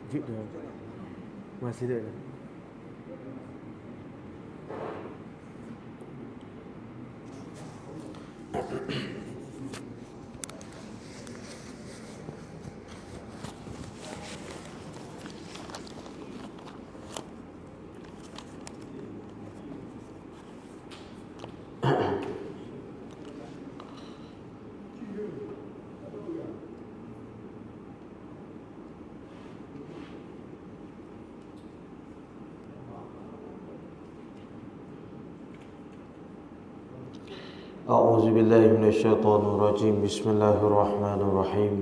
Video masih ada. أعوذ بالله من الشيطان الرجيم بسم الله الرحمن الرحيم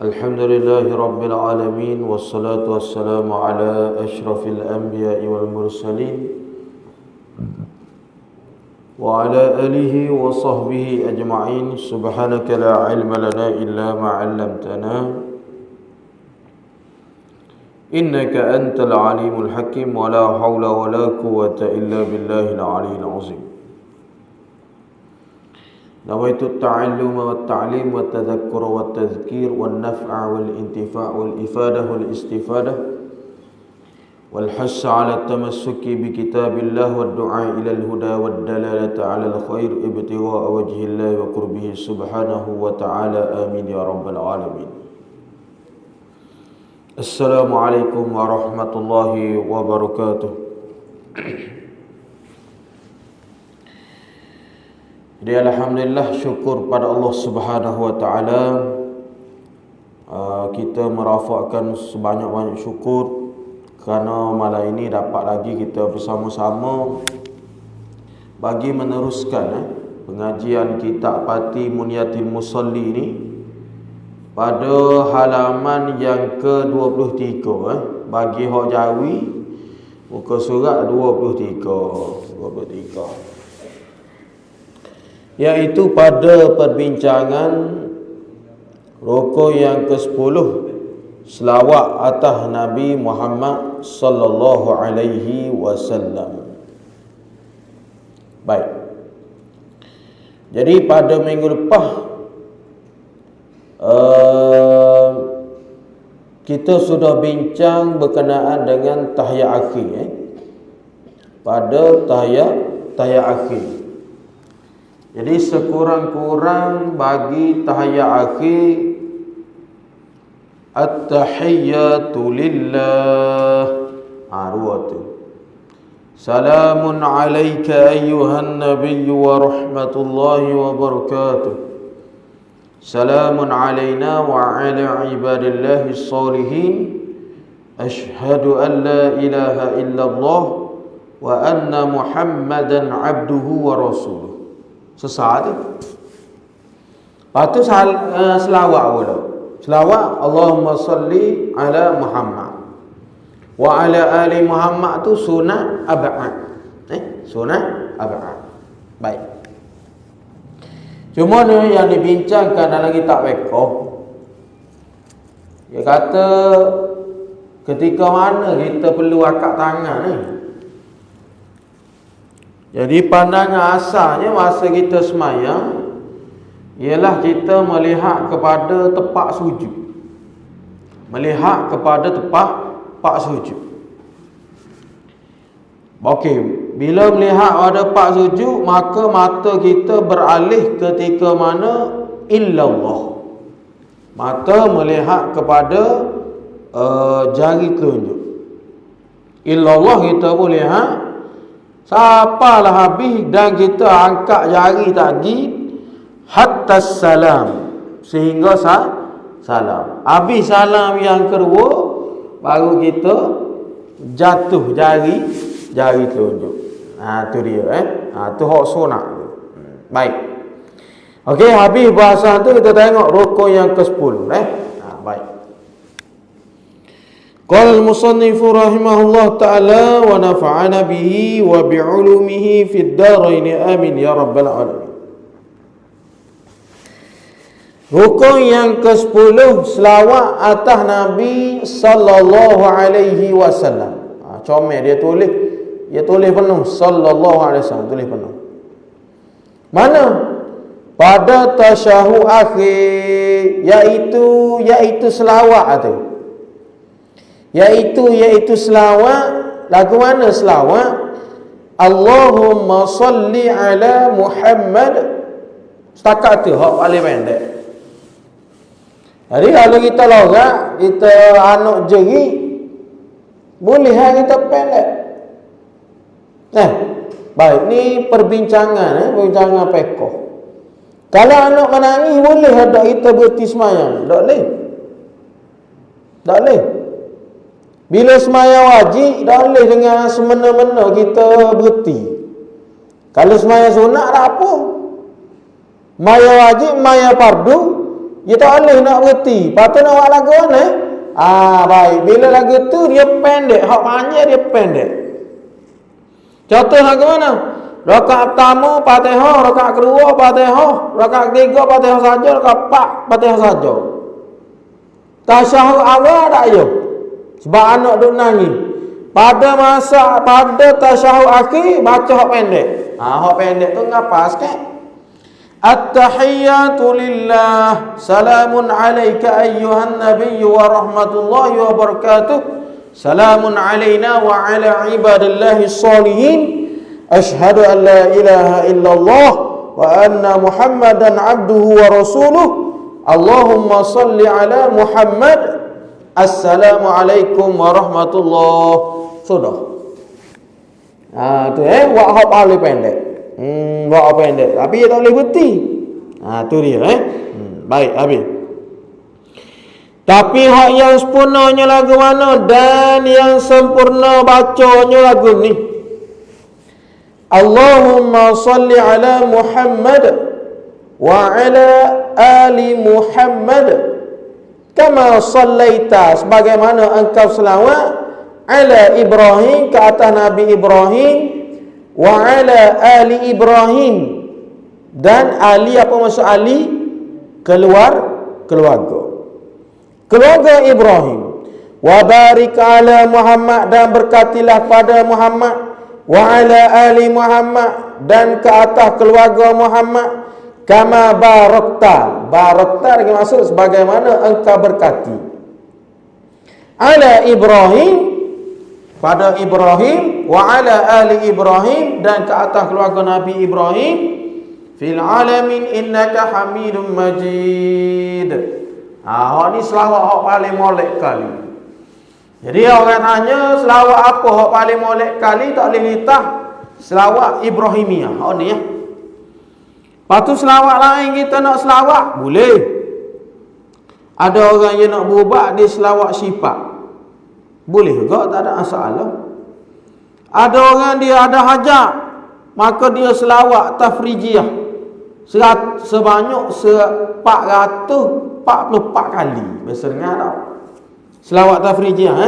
الحمد لله رب العالمين والصلاة والسلام على أشرف الأنبياء والمرسلين وعلى آله وصحبه أجمعين سبحانك لا علم لنا إلا ما علمتنا إنك أنت العليم الحكيم ولا حول ولا قوة إلا بالله العلي العظيم نويت التعلم والتعليم والتذكر والتذكير والنفع والانتفاع والإفادة والاستفادة والحث على التمسك بكتاب الله والدعاء إلى الهدى والدلالة على الخير ابتغاء وجه الله وقربه سبحانه وتعالى آمين يا رب العالمين. السلام عليكم ورحمة الله وبركاته. Jadi alhamdulillah, syukur pada Allah Subhanahu wa taala, kita merafakkan sebanyak-banyak syukur kerana malam ini dapat lagi kita bersama-sama bagi meneruskan pengajian kitab Pati Muniyatil Musalli ini pada halaman yang ke-23 bagi hak Jawi, muka surat 23, iaitu pada perbincangan rukun yang ke-10, selawat atas Nabi Muhammad sallallahu alaihi wasallam. Baik. Jadi pada minggu lepas kita sudah bincang berkenaan dengan tahiyat akhir pada tahiyat akhir. Jadi sekurang-kurang bagi tahiyat akhir, at-tahiyyatu lillah, dua tu. Salamun alayka ayyuhan nabiyyu wa rahmatullahi wa barakatuh. Salamun alayna wa ala ibadillahi salihin. Ashhadu an la ilaha illallah wa anna Muhammadan abduhu wa rasuluh. Selesai tu. Lepas tu selawat pula. Selawat Allahumma salli ala Muhammad wa ala ali Muhammad tu sunat ab'ad. Sunat ab'ad. Baik. Cuma ni yang dibincangkan dalam kitab fiqh, dia kata ketika mana kita perlu akad tangan ni. Jadi pandangan asalnya masa kita semayang ialah kita melihat kepada tempat sujud. Melihat kepada tempat sujud. Okey, bila melihat pada tempat sujud, maka mata kita beralih ketika mana illallah. Mata melihat kepada jari telunjuk. Illallah kita boleh lihat. Sapalah habis dan kita angkat jari tadi hatta salam, sehingga salam. Habis salam yang kedua baru kita jatuh jari telunjuk. Tu dia tu hak sunat tu. Baik. Okey, habis bahasan tu kita tengok rukun yang ke-10 baik. Qala al-musannif rahimahullah ta'ala wa nafa'ana bihi wa bi'ulumihi fid darain amin ya rabbal alamin. Rukun yang ke-10, selawat atas Nabi sallallahu alaihi wasallam. Comel dia tulis penuh sallallahu alaihi wasallam, tulis penuh. Mana? Pada tasyahud akhir, iaitu selawat tu. Iaitu selawat. Lagu mana selawat? Allahumma salli ala Muhammad. Setakat tu hak paling pendek. Jadi kalau kita lorak, kita anak jeri, boleh kita pendek. Baik, ni perbincangan pekoh. Kalau anak menangis, boleh ada kita berhenti semayang? Tak boleh. Bila semayang wajib, tak boleh dengan semena-mena kita berhenti. Kalau semayang sunat, tak apa. Semayang wajib, semayang fardu, dia tak boleh nak berhenti. Patut nak buat lagu mana? Baik. Bila lagu tu, dia pendek. Hak panjang, dia pendek. Contoh lagu mana? Rakaat pertama Fatihah, rakaat kedua Fatihah, rakaat ketiga Fatihah saja, rakaat empat Fatihah saja. Tasyahud awal tak ya? Sebab anak duk nangis. Pada tasyahud akhir baca hak pendek. Hak pendek tu ngapa sikit? At-tahiyyatu lillah, salamun alayka ayyuhan nabiyyu wa rahmatullahi wa barakatuh. Salamun alayna wa ala ibadillahi salihin. Ashhadu an la ilaha illallah wa anna Muhammadan abduhu wa rasuluh. Allahumma salli ala Muhammad. Assalamualaikum warahmatullahi. Sudah. Tu buat hak paling pendek. Buat hak pendek. Tapi dia tak boleh berhenti. Tu dia Baik, habis. Tapi hak yang sempurnanya lagu mana? Dan yang sempurna bacanya lagu ni. Allahumma salli ala Muhammad wa ala ali Muhammad kama sallaita, sebagaimana engkau selawat ala Ibrahim, ke atas Nabi Ibrahim, wa ala ali Ibrahim, dan ali, apa maksud ali? Keluarga Ibrahim. Wa barik ala Muhammad, dan berkatilah pada Muhammad, wa ala ali Muhammad, dan ke atas keluarga Muhammad, kama barakta dengan maksud sebagaimana engkau berkati ala Ibrahim, pada Ibrahim, wa ala ali Ibrahim, dan ke atas keluarga Nabi Ibrahim, fil alamin innaka hamidum majid. Ni selawat hak paling molek kali. Jadi orang tanya selawat apa hak paling molek kali, tak boleh litah selawat Ibrahimiyah. Ni ya. Lepas tu selawat lain kita nak selawat, boleh. Ada orang yang nak berubat, dia selawat sifat, boleh juga, tak ada masalah. Ada orang dia ada hajat, maka dia selawat tafrijiyah sebanyak 444 kali. Biasa dengar tak? Selawat tafrijiyah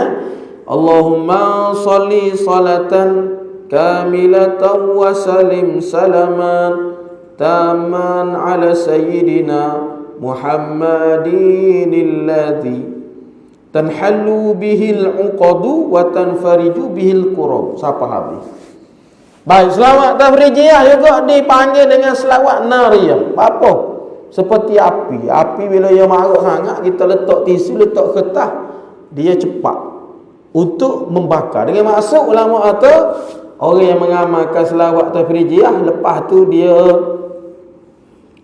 Allahumma salli salatan kamilatan wa salim salaman taman ala sayyidina Muhammadin alladhi tanhallu bihil uqadu wa tanfariju bihil qurab. Siapa habis? Baik, selawat tafrijiyah juga dipanggil dengan selawat nariyah. Apa? Seperti api. Api bila dia marah sangat, kita letak tisu, letak kertas, dia cepat untuk membakar. Dengan maksud ulama kata, orang yang mengamalkan selawat tafrijiyah, lepas tu dia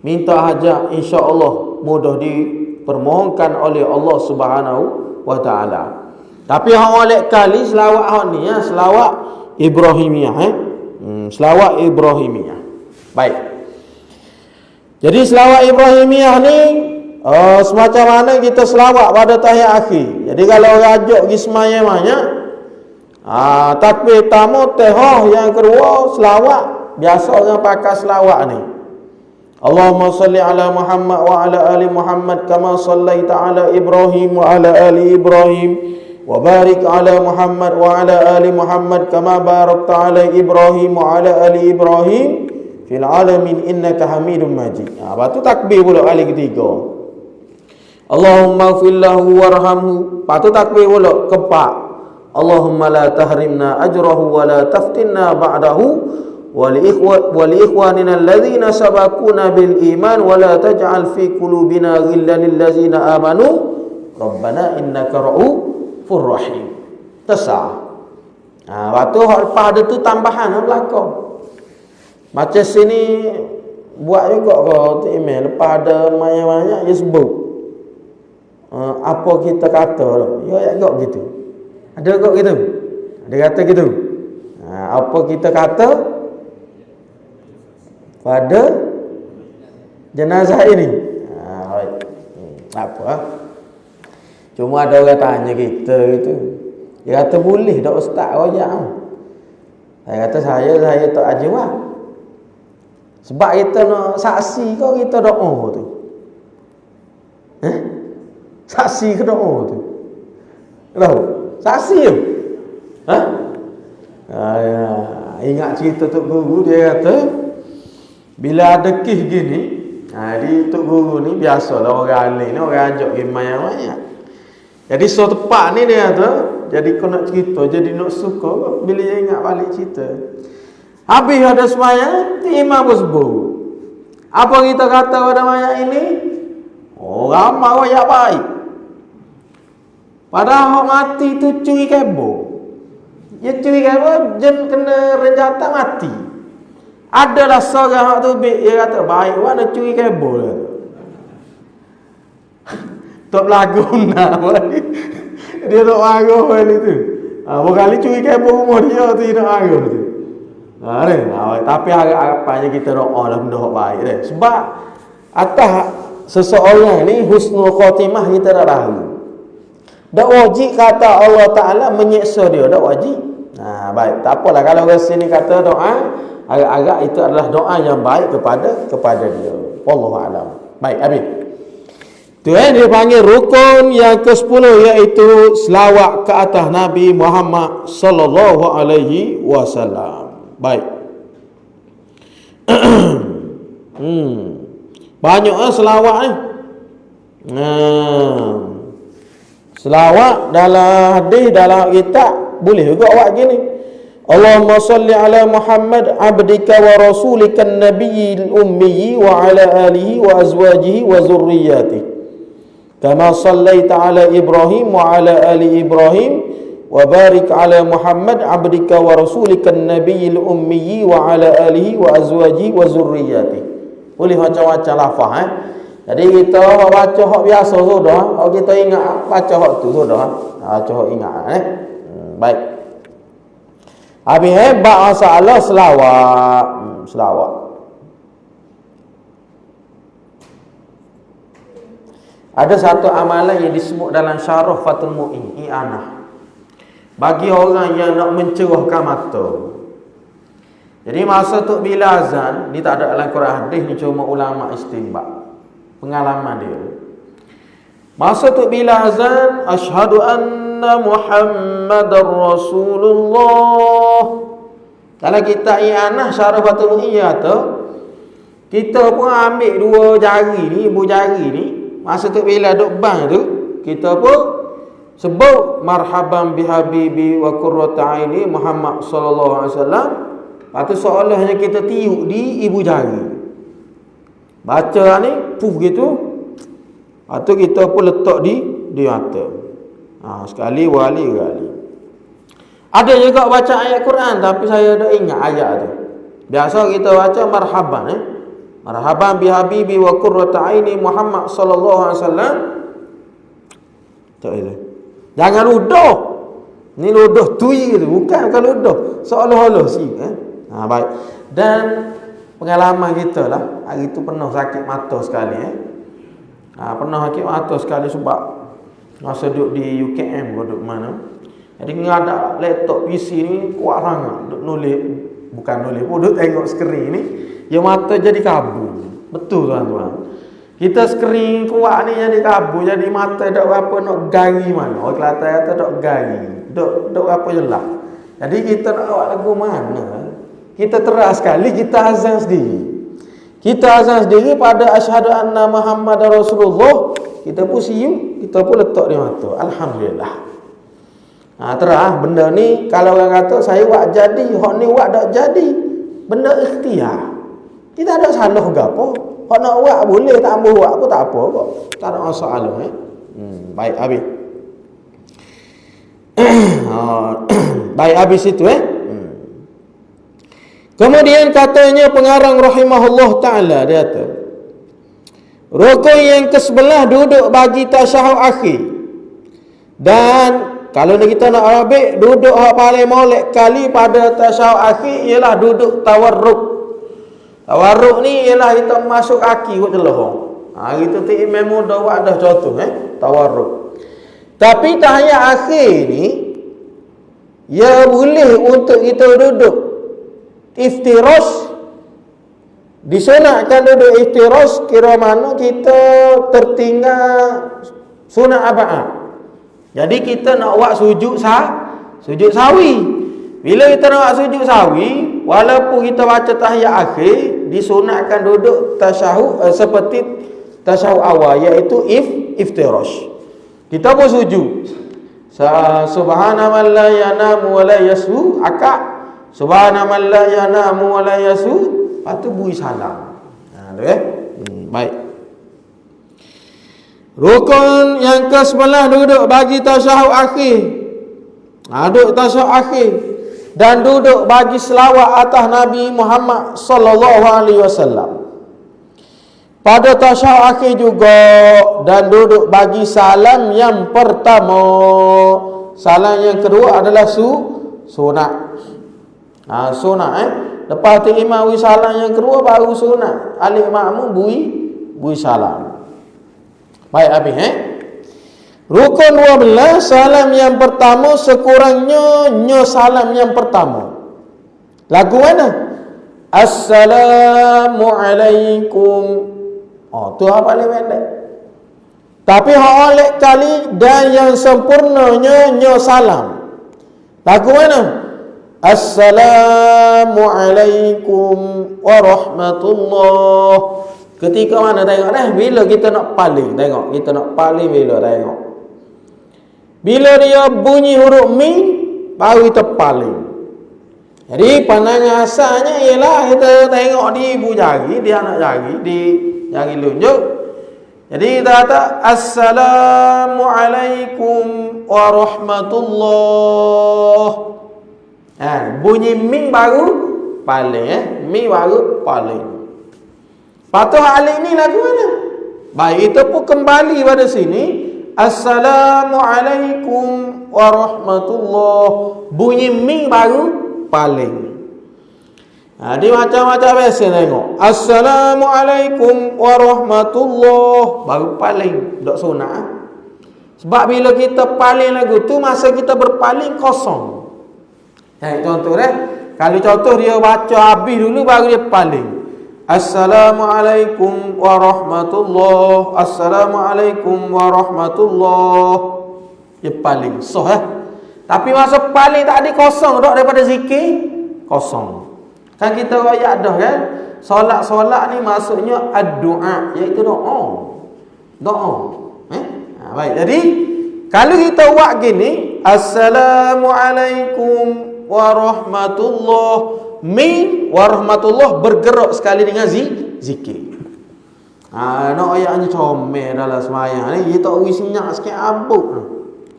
minta hajat, insya-Allah mudah dipermohonkan oleh Allah Subhanahu wa taala. Tapi hak molek kali selawat hak ni selawat Ibrahimiyah selawat Ibrahimiyah. Baik. Jadi selawat Ibrahimiyah ni semacam mana kita selawat pada tahiyat akhir. Jadi kalau rajuk pergi semayang banyak, takbir pertama tahiyat, yang kedua selawat. Biasa orang pakai selawat ni. Allahumma salli ala Muhammad wa ala ali Muhammad kama sallaita ala Ibrahim wa ala ali Ibrahim wa barik ala Muhammad wa ala ali Muhammad kama barakta ala Ibrahim wa ala ali Ibrahim fil alamin innaka Hamidum Majid. Lepas tu takbir pula kali ketiga. Allahumma fillahu warhamhu. Lepas tu takbir pula keempat. Allahumma la tahrimna ajrahu wa la taftinna ba'dahu wal-ikhwanina alladhina sabaquna bil iman wa la taj'al fi qulubina ghillan lil ladzina amanu rabbana innaka ra'ufur rahim. Tersah. Waktu hak lepas ada tu tambahan berlaku. Macam sini buat juga kau email lepas ada banyak-banyak dia sebut. Apa kita kata lah. Ya agak gitu. Ada agak gitu. Ada kata gitu. Apa kita kata pada jenazah ini. Tak apa. Cuma ada orang tanya kita gitu. Dia kata boleh tak ustaz rojak. Saya kata saya tak ajawab. Sebab kita nak saksi kau kita doa tu. Saksi ke doa tu? Tahu? Saksi tu. Ingat cerita Tok Guru dia kata bila ada kes gini, di Tok Guru ni biasalah orang alim ni orang ajak imam yang banyak. Jadi so tepat ni dia kata, jadi kau nak cerita, jadi nak suka bila dia ingat balik cerita. Habis ada semayang, imam pun sebut. Apa kita kata pada mayat ini? Ramai orang yang baik. Padahal orang mati tu curi kebo. Dia curi kebo, jen kena renjata mati. Adalah seorang hak tu dia kata baik mana curi kebo dia. Tak berlagu nak balik. Dia tak marah balik tu. Berkali curi kebo rumah dia tu dia tak marah tu. Tapi harapannya kita doa lah benda hak baik dia. Sebab atas seseorang ni husnul khatimah kita dah tahu. Tak wajib kata Allah Ta'ala menyeksa dia, tak wajib. Baik, tak apalah kalau orang sini kata doa, agak-agak itu adalah doa yang baik kepada dia. Wallahu a'lam. Baik, habis. Tu dia panggil rukun yang ke-10 iaitu selawat ke atas Nabi Muhammad sallallahu alaihi wasallam. Baik. Banyak selawat ni. Selawat dalam hadis dalam kitab boleh juga buat gini. Allahumma salli ala Muhammad abdika wa rasulika an-nabiyil ummi wa ala alihi wa azwajihi wa zurriyyatihi kama sallaita ala Ibrahim wa ala ali Ibrahim wa barik ala Muhammad abdika wa rasulika an-nabiyil ummi wa ala alihi wa azwajihi wa zurriyyatihi. Boleh macam-macam lafaz Jadi kita baca hak biasa sudah, kalau kita ingat baca hak tu sudah. Baca hak ingat baik. Habis hebat masalah selawat. Selawat. Ada satu amalan yang disebut dalam syarah Fathul Mu'in, i'anah. Bagi orang yang nak mencerahkan mata. Jadi masa tu bila azan, ni tak ada dalam Quran hadis, ni cuma ulama istinbat. Pengalaman dia. Masa tu bila azan, asyhadu anna Muhammadar Rasulullah. Kalau kita i'anah syarah Fathul Mu'in kata, kita pun ambil dua jari ni, ibu jari ni. Masa tu bila duk bang tu, kita pun sebut marhaban bihabibi wa qurrata aini Muhammad sallallahu alaihi wasallam. Lepas tu seolahnya kita tiup di ibu jari. Baca ni puf gitu. Lepas tu kita pun letak di mata. Sekali wali kali. Ada juga baca ayat Quran tapi saya dah ingat ayat tu. Biasa kita baca marhaban marhaban bihabibi wa qurrata aini Muhammad sallallahu alaihi wasallam. Tak itu. Jangan ludah. Ni ludah tui tu, bukan ludah. Seolah-olah sih baik. Dan pengalaman kita lah, hari tu pernah sakit mata sekali pernah sakit mata sekali sebab masa duduk di UKM ke duduk mana. Jadi ngadak laptop PC ni kuat sangat duduk nulis, bukan nulis pun duduk tengok skrin ni. Ya mata jadi kabur. Betul tuan-tuan. Kita skrin kuat ni jadi kabur, jadi mata tak apa nak gari mana. Orang Kelantan kata tak gari. Tak apa jelas. Jadi kita nak buat lagu mana? Kita teras sekali kita azan sendiri. Kita azan sendiri pada asyhadu anna Muhammadar Rasulullah. Kita pun siup, kita pun letak di mata. Alhamdulillah. Terah benda ni kalau orang kata saya buat jadi, hak ni buat tak jadi. Benda ikhtiar. Kita ada salah ke apa? Kalau nak buat boleh, tak boleh buat pun tak apa kok. Tak ada masalah Baik, habis. Baik, habis itu Kemudian katanya pengarang rahimahullah ta'ala, dia kata rukun yang ke-11 duduk bagi tasyahud akhir. Dan kalau kita nak Arabik, duduk hak paling molek kali pada tasyahud akhir ialah duduk tawarruk. Tawarruk ni ialah kita masuk kaki kot celah. Itu tu imam muda buat dah contoh tawarruk. Tapi tahiyat akhir ni ya boleh untuk kita duduk iftirash. Disunatkan duduk iftirash kira mana kita tertinggal sunat aba'ah. Jadi kita nak buat sujud sawi. Bila kita nak buat sujud sawi, walaupun kita baca tahiyat akhir, disunatkan duduk tasyahud seperti tasyahud awal, iaitu iftirash. Kita pun sujud. Subhana man la yanamu wa la yasu, akak. Subhana man la yanamu wa la yasu, lepas tu bui salam. Baik. Rukun yang ke-11 duduk bagi tasyahud akhir. Duduk tasyahud akhir dan duduk bagi selawat atas Nabi Muhammad sallallahu alaihi wasallam. Pada tasyahud akhir juga, dan duduk bagi salam yang pertama. Salam yang kedua adalah sunat. Sunat Lepas tu imam bui salam yang kedua baru sunat. Alif makmum bui salam. Baik habis Rukun 12, salam yang pertama sekurangnya salam yang pertama. Lagu mana? Assalamualaikum. Tu apa paling pendek. Tapi oleh kali dan yang sempurnanya salam. Lagu mana? Assalamualaikum warahmatullah. Ketika mana tengok bila kita nak paling, tengok kita nak paling bila tengok. Bila dia bunyi huruf min, baru kita paling. Jadi pandangan asalnya ialah kita tengok di ibu jari, di anak jari, di jari lunjuk. Jadi kita kata Assalamualaikum warahmatullah. Bunyi min baru paling, min baru paling. Patut alif ni lagu mana? Baik, itu pun kembali pada sini. Assalamualaikum warahmatullah. Bunyi min baru paling. Dia macam-macam biasa tengok. Assalamualaikum warahmatullah baru paling. Tak sunat. Sebab bila kita paling lagu tu, masa kita berpaling kosong. Contoh kalau contoh dia baca habis dulu baru dia paling. Assalamualaikum warahmatullah. Assalamualaikum warahmatullah. Dia paling Tapi masa paling tak ada kosong dak daripada zikir, kosong. Kan kita royak dah kan? Solat-solat ni maksudnya ad-du'a, iaitu doa. Baik. Jadi kalau kita buat gini, Assalamualaikum warahmatullah, min warahmatullah bergerak sekali dengan zikir. Nak ayatnya comel dalam semayang ni, dia tak wis senyak sikit abuk.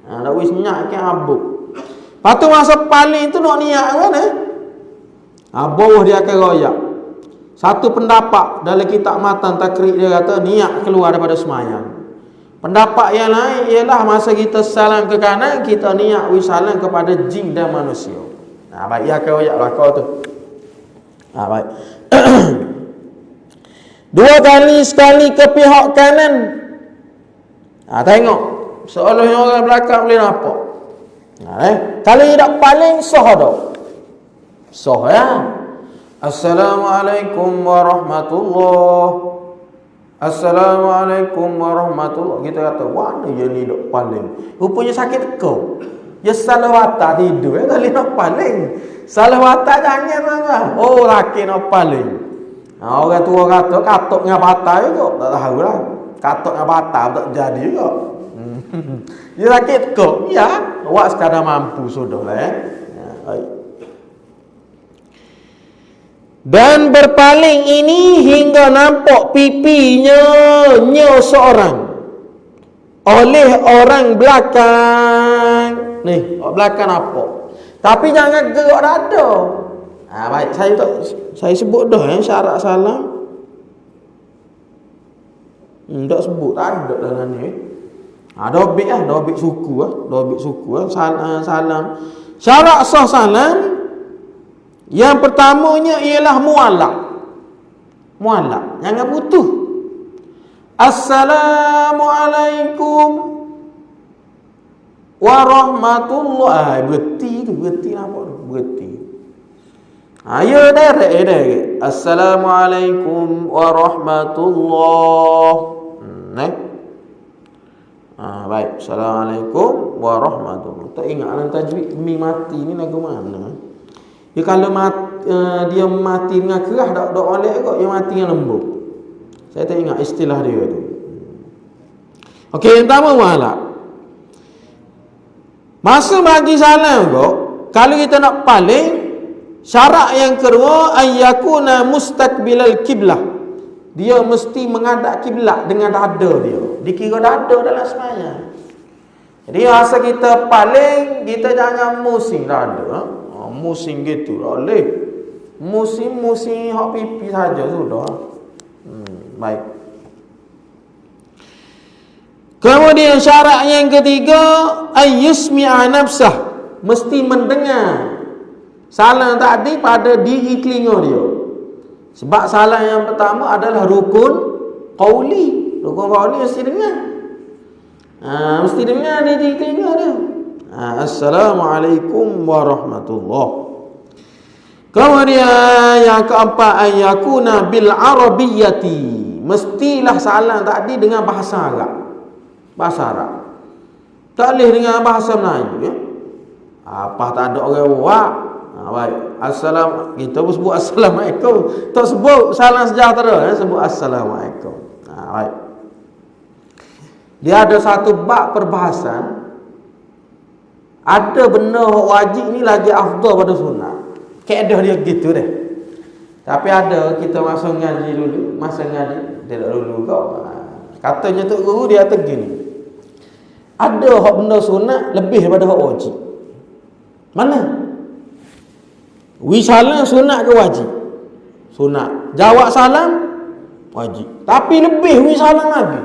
Tak wis senyak sikit abuk. Lepas tu masa paling tu nak niat mana? Bawah dia akan royak. Satu pendapat dalam kitab matan takrib dia kata niat keluar daripada semayang. Pendapat yang lain ialah masa kita salam ke kanan, kita niat wis salam kepada jin dan manusia. Baik, dia akan royak belakang tu. Baik. 2 kali sekali ke pihak kanan. Tengok. Seolah orang belakang boleh nampak. Kalau tidak paling sah dah. Sah ya. Assalamualaikum warahmatullah. Assalamualaikum warahmatullah. Kita kata, mana je ni dok paling? Rupanya sakit kau. Ya salah watak tidur kali nak paling. Salah watak jangan marah. Laki nak paling. Orang tua kata katok dengan patah juga. Tak tahu lah. Katok dengan patah tak jadi juga. Dia sakit kau. Ya, awak sekadar mampu sudah lah baik. Dan berpaling ini hingga nampak pipinya seorang. oleh orang belakang. Ni, orang belakang nampak. Tapi jangan gerak dada. Baik, saya sebut dah syarat salam. Tak sebut, tak ada dalam ni. Dobik dobik suku salam. Syarat sah salam yang pertamanya ialah muallaq. Jangan putus. Assalamualaikum warahmatullahi. Berhenti nampak tu, berhenti. Ya direct. Assalamualaikum warahmatullahi. Baik. Assalamualaikum warahmatullahi. Tak ingat dalam tajwid mi mati ni lagu mana? Dia kalau dia mati dengan keras tak oleh kot, dia mati dengan lembut. Saya tak ingat istilah dia tu. Okey, yang pertama muallaq. Masa bagi salam kok, kalau kita nak paling, syarat yang kedua ayyakuna mustaqbilal kiblah. Dia mesti menghadap kiblat dengan dada dia. Dikira dada dalam sembahyang. Jadi masa kita paling, kita jangan musing dada. Musing gitu tak boleh. Musing hak pipi saja sudah. Baik. Kemudian syarat yang ketiga ayyusmi'a nafsah. Mesti mendengar salam tadi pada diri telinga dia. Sebab salam yang pertama adalah rukun qauli. Rukun qauli mesti dengar. Mesti dengar di telinga dia. Assalamualaikum warahmatullahi. Kemudian yang keempat ayyakuna bil arabiyyati. Mestilah salam tadi dengan bahasa Arab. Bahasa Arab. Tak boleh dengan bahasa Melayu ya. Apa tak ada orang buat. Baik. Kita pun sebut assalamualaikum. Tak sebut salam sejahtera ya, sebut assalamualaikum. Baik. Dia ada satu bab perbahasan. Ada benda wajib ni lagi afdal pada sunnah. Kaedah dia gitu deh. Tapi ada kita masa ngaji dulu, tidak dulu kau. Katanya tu guru dia kata gini. Ada hak benda sunat lebih daripada hak wajib. Mana? Salam sunat ke wajib? Sunat. Jawab salam wajib. Tapi lebih salam lagi.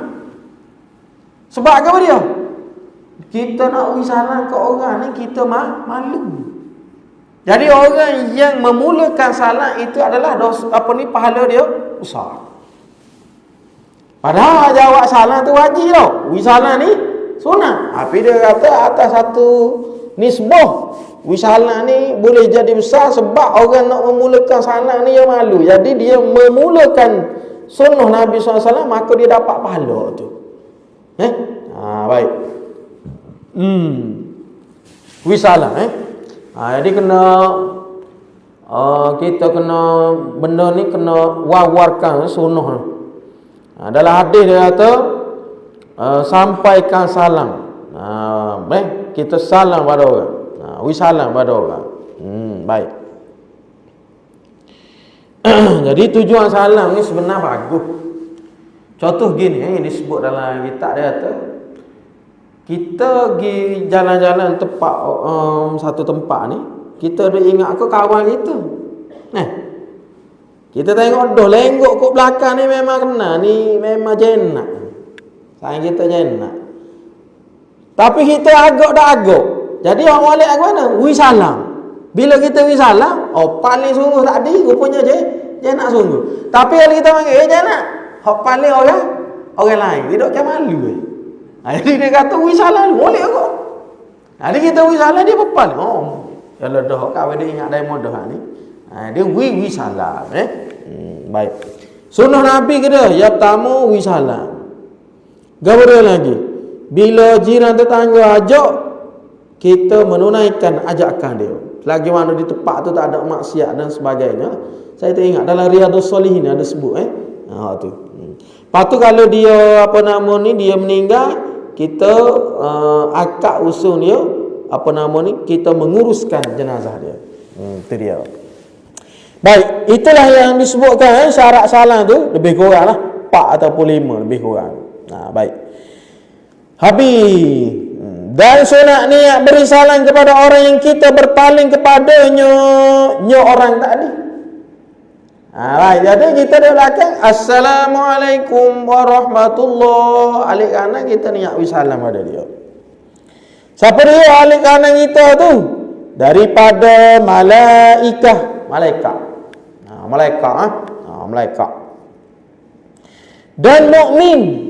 Sebab apa dia? Kita nak salam ke orang ni kita malu. Jadi orang yang memulakan salam itu adalah pahala dia besar. Padahal jawab salam tu wajib tau. Salam ni sunat. Tapi dia kata atas satu nisbah salam ni boleh jadi besar sebab orang nak memulakan salam ni dia malu. Jadi dia memulakan sunnah Nabi SAW, maka dia dapat pahala tu. Baik. Salam jadi kena kita kena benda ni kena wawarkan sunnah. Dalam hadis dia kata sampaikan salam. Kita salam pada orang. Salam pada orang. Baik. Jadi tujuan salam ni sebenarnya bagus. Contoh gini yang disebut dalam kitab dia kata kita pergi jalan-jalan satu tempat ni, kita ada ingat ke kawan kita. Kita tengok dah lenggok kat belakang ni memang kena, ni memang jenak. Sayang kita jenak. Tapi kita agak. Jadi orang balik ke mana? Salam. Bila kita salam, paling sungguh tadi rupanya jenak sungguh. Tapi kalau kita panggil jenak, paling orang lain. Tidak kan malu. Jadi dia kata salam boleh kok. Jadi kita salam dia pepal. Kalau dah kawan dia ingat dari mudah ni. Dia salam baik. Sunnah Nabi kata yang pertama salam. Gabrah lagi. Bila jiran tetangga ajak, kita menunaikan ajakan dia. Selagi mana di tempat tu tak ada maksiat dan sebagainya. Saya teringat dalam Riyadhus Shalihin ada sebut tu. Lepas tu kalau dia dia meninggal, kita akad usul dia kita menguruskan jenazah dia. Itu dia. Baik, itulah yang disebutkan syarat salam tu lebih kurang lah 4 ataupun 5 lebih kurang. Baik. Habis. Dan sunat niat beri salam kepada orang yang kita berpaling kepadanya, orang tadi. Baik, jadi kita di belakang Assalamualaikum warahmatullahi. Alik kanan kita niat beri salam pada dia. Siapa dia alik kanan kita tu? Daripada malaikat. Malaikat. Dan mukmin.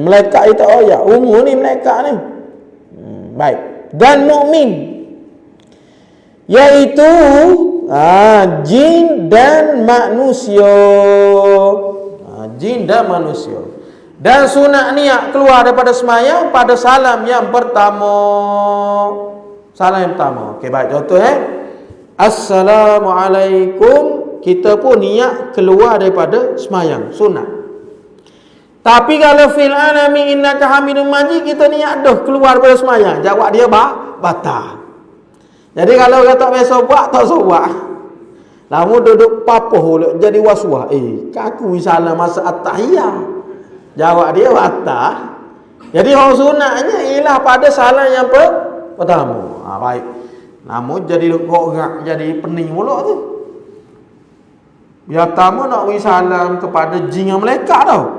Malaikat itu umur ni malaikat ni. Baik. Dan mukmin, yaitu jin dan manusia. Jin dan manusia. Dan sunat niat keluar daripada semayang pada salam yang pertama. Okey, baik, contoh Assalamualaikum. Kita pun niat keluar daripada semayang, sunat. Tapi kalau fil anami innaka hamidum majid, kita niat dah keluar daripada semayang, jawab dia batal. Jadi kalau kata biasa buat, tak usah buat. Lama duduk papoh jadi waswah. Aku salam masa at-tahiyah. Jawab dia batal. Jadi orang sunatnya ialah pada salam yang pertama. Baik. Namun jadi gogak, jadi pening pula tu. Yang pertama nak beri salam kepada jin yang malaikat tau.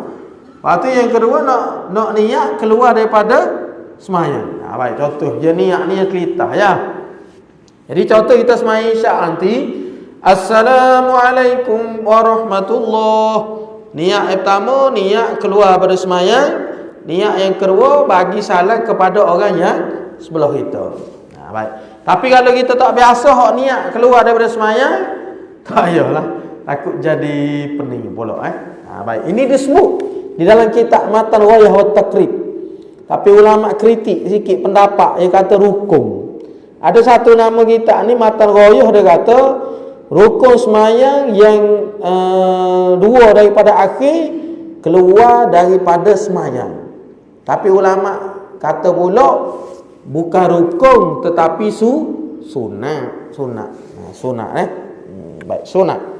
Lepas tu yang kedua nak niat keluar daripada semayang. Baik, contoh je niat kelitah ya. Jadi contoh kita semayang isyak nanti, Assalamualaikum warahmatullahi. Niat yang pertama niat keluar daripada semayang. Niat yang kedua bagi salam kepada orang yang sebelah kita. Baik. Tapi kalau kita tak biasa hak niat keluar daripada semayang, tak payahlah. Takut jadi pening pula baik. Ini disebut di dalam kitab Matan Ghayah wa Taqrib. Tapi ulama kritik sikit pendapat yang kata rukun. Ada satu nama kitab ni Matan Ghayah, dia kata rukun semayang yang dua daripada akhir keluar daripada semayang. Tapi ulama kata pula bukan rukun tetapi sunat. Baik, sunat.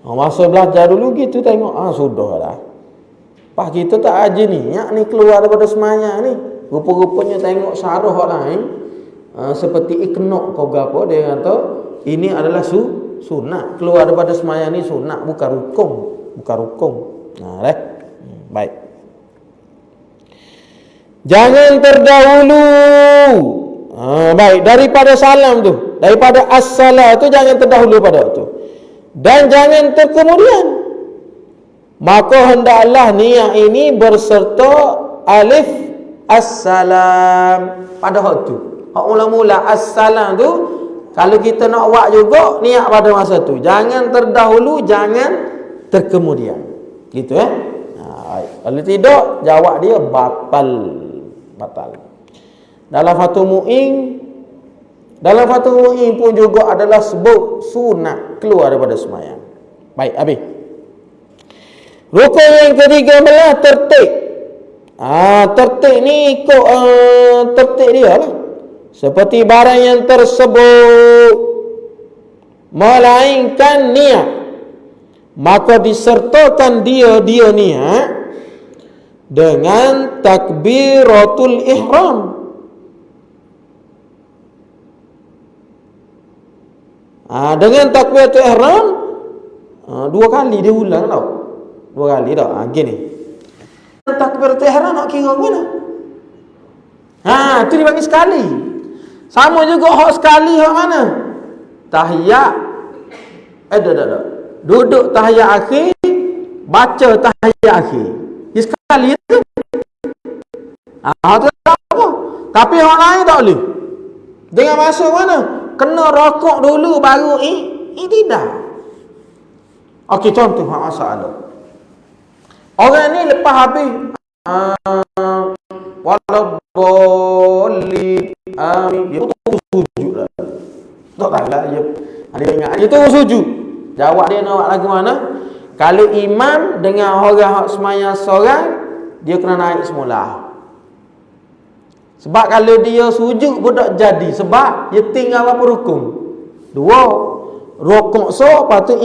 Masa belajar dulu gitu tengok, sudahlah. Pak kita tak aja niat ni keluar daripada semayang ni. Rupa-rupanya tengok syarah lain seperti Iqna' kau gapo, dia kata ini adalah sunat. Keluar daripada semayang ni sunat, bukan rukun. Baik. Jangan terdahulu. Baik, daripada salam tu, daripada as-salam tu jangan terdahulu pada tu. Dan jangan terkemudian. Maka hendaklah niat ini berserta alif as-salam pada hak tu. Hak mula-mula as-salam tu kalau kita nak buat juga niat pada masa tu. Jangan terdahulu, jangan terkemudian. Gitu kalau tidak jawab dia batal. Dalam Fathul Mu'in pun juga adalah sebut sunat keluar daripada semayang. Baik, habis. Rukun yang ke-13 tertib. Tertib ni ikut tertib dia lah. Seperti barang yang tersebut melainkan niat, maka disertakan dia niat dengan takbiratul ihram. Dengan takbiratul ihram dua kali dia ulang tau. Dua kali dah. Gini. Takbiratul ihram nak kira mana? Tu dibagi sekali. Sama juga hak sekali hak mana? Tahiyat. Dah. Duduk tahiyat akhir, baca tahiyat akhir. Dia sekali tu. Tu apa? Tapi orang lain tak boleh. Dengan masuk mana? Kena rokok dulu baru tidak. Okey, contoh masalah. Orang ni lepas habis waladhdallin amin, dia tu sujud dah. Tak tahulah dia. Ada ingat dia tu sujud. Jawab dia nak buat lagu mana? Kalau imam dengan orang hak semayang seorang, dia kena naik semula. Sebab kalau dia sujud pun tak jadi. Sebab dia tinggal apa rukun? Dua. Rukun lepas tu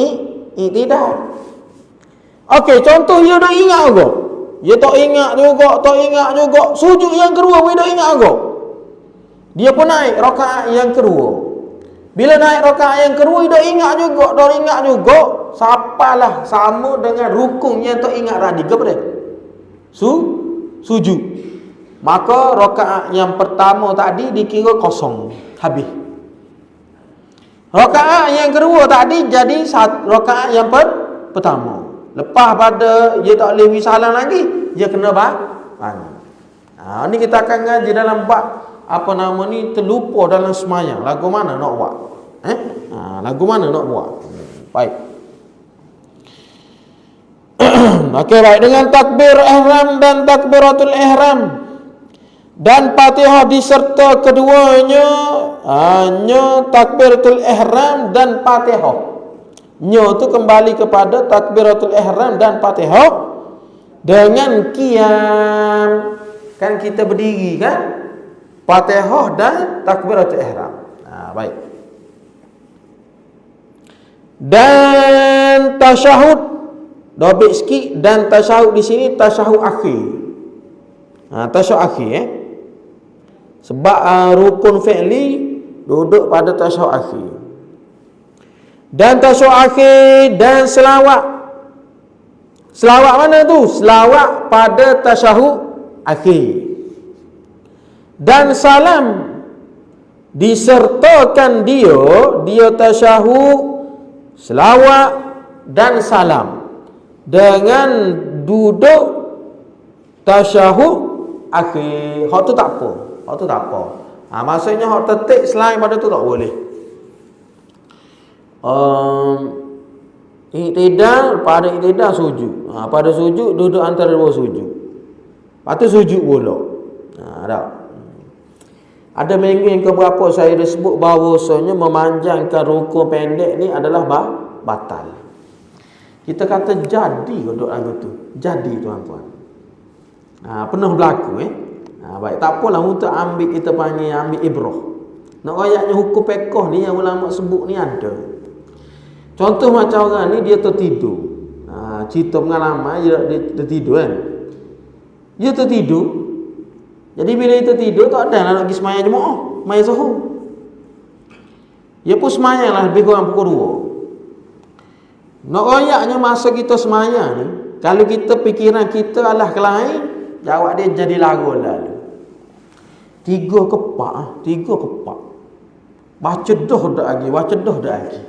tidak. Okey, contoh dia dah ingat juga. Dia tak ingat juga. Sujud yang kedua dia dah ingat juga. Dia pun naik rakaat yang kedua. Bila naik rakaat yang kedua dia dah ingat juga. Sapalah sama dengan rukun yang tak ingat tadi ke apa? Sujud. Maka rakaat yang pertama tadi dikira kosong, habis. Rakaat yang kedua tadi jadi rakaat yang pertama. Lepas pada dia tak boleh salam lagi, dia kena bangun. Ni kita akan ngaji dalam bab apa nama ni, terlupa dalam semayang. Lagu mana nak buat? Lagu mana nak buat? Baik. Okey, baik. Dengan takbir ihram dan takbiratul ihram dan Fatihah diserta keduanya, hanya takbiratul ihram dan Fatihah. Nya tu kembali kepada takbiratul ihram dan Fatihah dengan qiyam. Kan kita berdiri kan? Fatihah dan takbiratul ihram. Baik. Dan tasyahud, dobit sikit, dan tasyahud di sini tasyahud akhir. Tasyahud akhir sebab rukun fi'li duduk pada tasyahud akhir. Dan tasyahud akhir dan selawat. Selawat mana tu? Selawat pada tasyahud akhir. Dan salam disertakan dia tasyahud, selawat dan salam dengan duduk tasyahud akhir. Hak tu tak apa. Maksudnya hak tetik selain pada tu tak boleh. Iktidal, pada iktidal sujud. Pada sujud duduk antara dua sujud. Lepas tu sujud pula. Ada minggu yang keberapa saya dah sebut bahawasanya memanjangkan rukun pendek ni adalah batal. Kita kata jadi duduk lagu tu. Jadi tuan-tuan. Pernah berlaku baik, tak apalah untuk kita panggil ambil ibrah. Nak ayatnya hukum fiqh ni yang ulama sebut ni ada. Contoh macam orang ni dia tertidur. Cerita pengalaman dia tertidur kan. Dia tertidur. Jadi bila dia tertidur tak ada nak pergi semayang jemaah, semayang zuhur. Dia pun semayang lah lebih kurang pukul 2. Nak ayatnya masa kita semayang ni, kalau kita fikiran kita adalah ke lain, jawab dia jadi lagu lalu. 3 kepak. Baca dah lagi.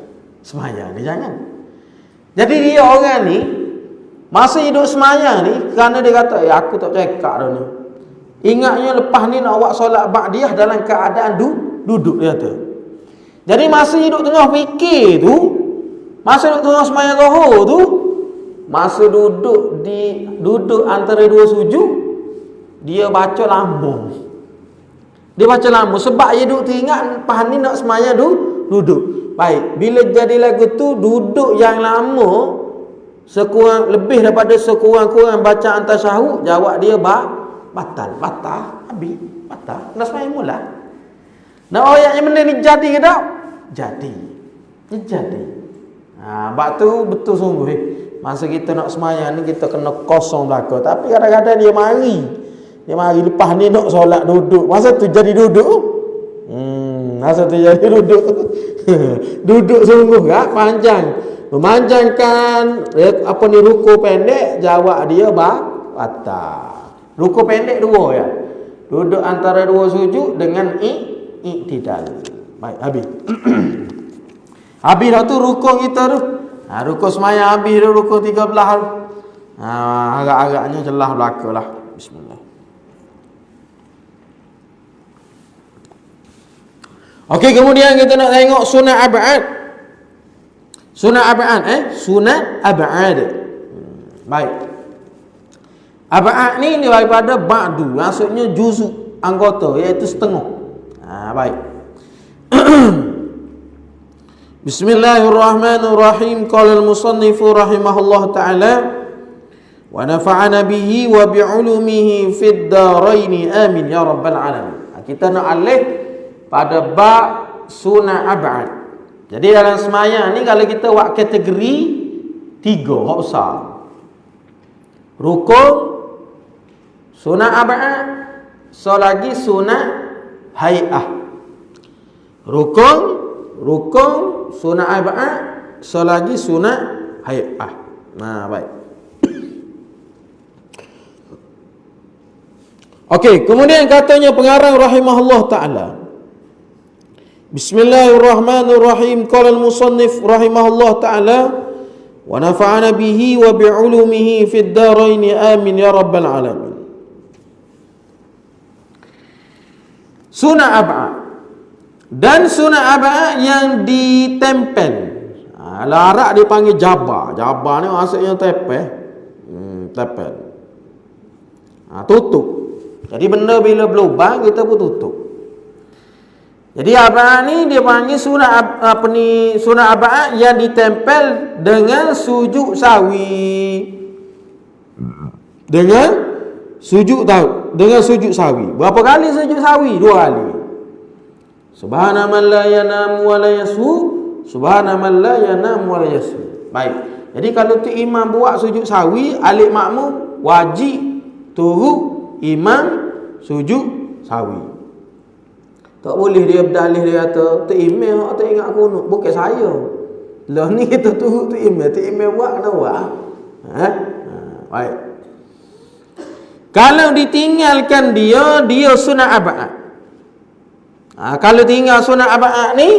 Semayang ni jangan. Jadi dia orang ni masa hidup semayang ni, kerana dia kata aku tak cekak dah ni. Ingatnya lepas ni nak buat solat ba'diyah dalam keadaan duduk dia kata. Jadi masa hidup tengah fikir tu, masa hidup tengah semayang zuhur tu, masa duduk antara dua sujud, dia baca lama. Sebab dia duduk teringat lepas ni nak semayang duduk. Baik, bila jadi lagu tu duduk yang lama lebih daripada sekurang-kurang bacaan tasyahud, jawab dia batal. Habis batal. Nak semayang mula. Nak ayat yang benda ni jadi ke tak? Jadi. Sebab tu betul sungguh masa kita nak semayang ni kita kena kosong belaka. Tapi kadang-kadang dia mari lepas ni nak solat duduk. Masa tu jadi duduk. Duduk sungguh panjang. Memanjangkan ruku pendek, jawab dia batal. Ruku pendek 2 ya. Duduk antara dua sujud dengan iktidal. Baik, habis. Habis dah tu rukun kita tu. Rukun semayang habis dah, rukun 13 tu. Agak-agaknya jelas belakalah. Bismillah. Okey, kemudian kita nak tengok sunat ab'ad. Sunat ab'ad. Baik. Ab'ad ni daripada ba'du, maksudnya juzuk anggota, iaitu setengah. Baik. Bismillahirrahmanirrahim. Qala al-musannifu rahimahullah ta'ala wa nafa'ana bihi wa bi'ulumihi fid daraini amin ya rabbal alamin. Kita nak alih pada bab sunat ab'ad. Jadi dalam semayang ni kalau kita buat kategori 3 hak besar. Rukun, sunat ab'ad, so lagi sunat hay'ah. Rukun, sunat ab'ad, so lagi sunat hay'ah. Nah, baik. Okey, kemudian katanya pengarang rahimahullah ta'ala. Bismillahirrahmanirrahim. Qala al-musannif rahimahullah ta'ala wa nafa'ana bihi wa bi'ulumihi fid darain amin ya rabbal alamin. Sunat ab'ad dan sunat ab'ad yang ditempel. Larak dipanggil jabar. Jabar ni maksudnya tempel. Tempel. Tutup. Jadi benda bila berlubang kita pun tutup. Jadi ab'ad ni dia panggil sunat sunat ab'ad yang ditempel dengan sujud sawi. Dengan sujud sawi. Berapa kali sujud sawi? 2 kali. Subhana man la yanam wa la yasu. Subhana man la yanam wa la yasu. Baik. Jadi kalau tu imam buat sujud sawi, alik makmum wajib turut imam sujud sawi. Tak boleh dia berdalih dia kata tu imam tak ingat kunut, bukan saya. Lah ni kita turut tu imam buat kena buat. Baik. Kalau ditinggalkan dia sunat ab'ad. Kalau tinggal sunat ab'ad ni,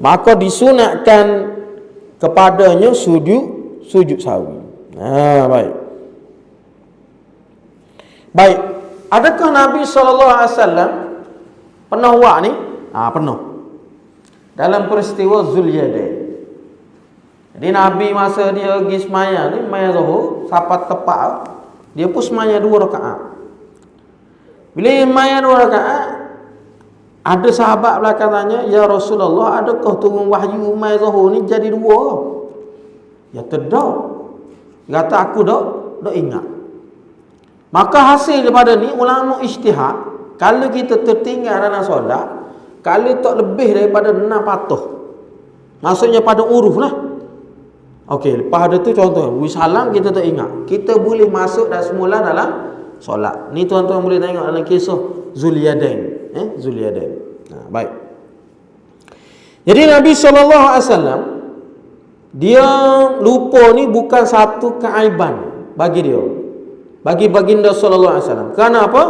maka disunatkan kepadanya sujud sawi. Baik. Baik. Adakah Nabi SAW pernah buat ni? Pernah. Dalam peristiwa Zulyadain. Jadi Nabi masa dia pergi semaya ni, semaya Zuhur, sampai tepat, dia pun semaya 2 rakaat. Bila semaya 2 rakaat, ada sahabat belakang tanya, "Ya Rasulullah, adakah turun wahyu semaya Zuhur ni jadi 2?" Ya tidak. Dia kata aku tak ingat. Maka hasil daripada ni ulama ijtihad, kalau kita tertinggal dalam solat, kalau tak lebih daripada 6 patuh, maksudnya pada uruf lah. Okey, lepas ada tu contoh, wisalam kita tak ingat, kita boleh masuk dan semula dalam solat. Ni tuan-tuan boleh tengok dalam kisah Zulyadain. Zulyadain. Baik. Jadi Nabi SAW, dia lupa ni bukan satu keaiban bagi dia, bagi baginda sallallahu alaihi wasallam. Kenapa?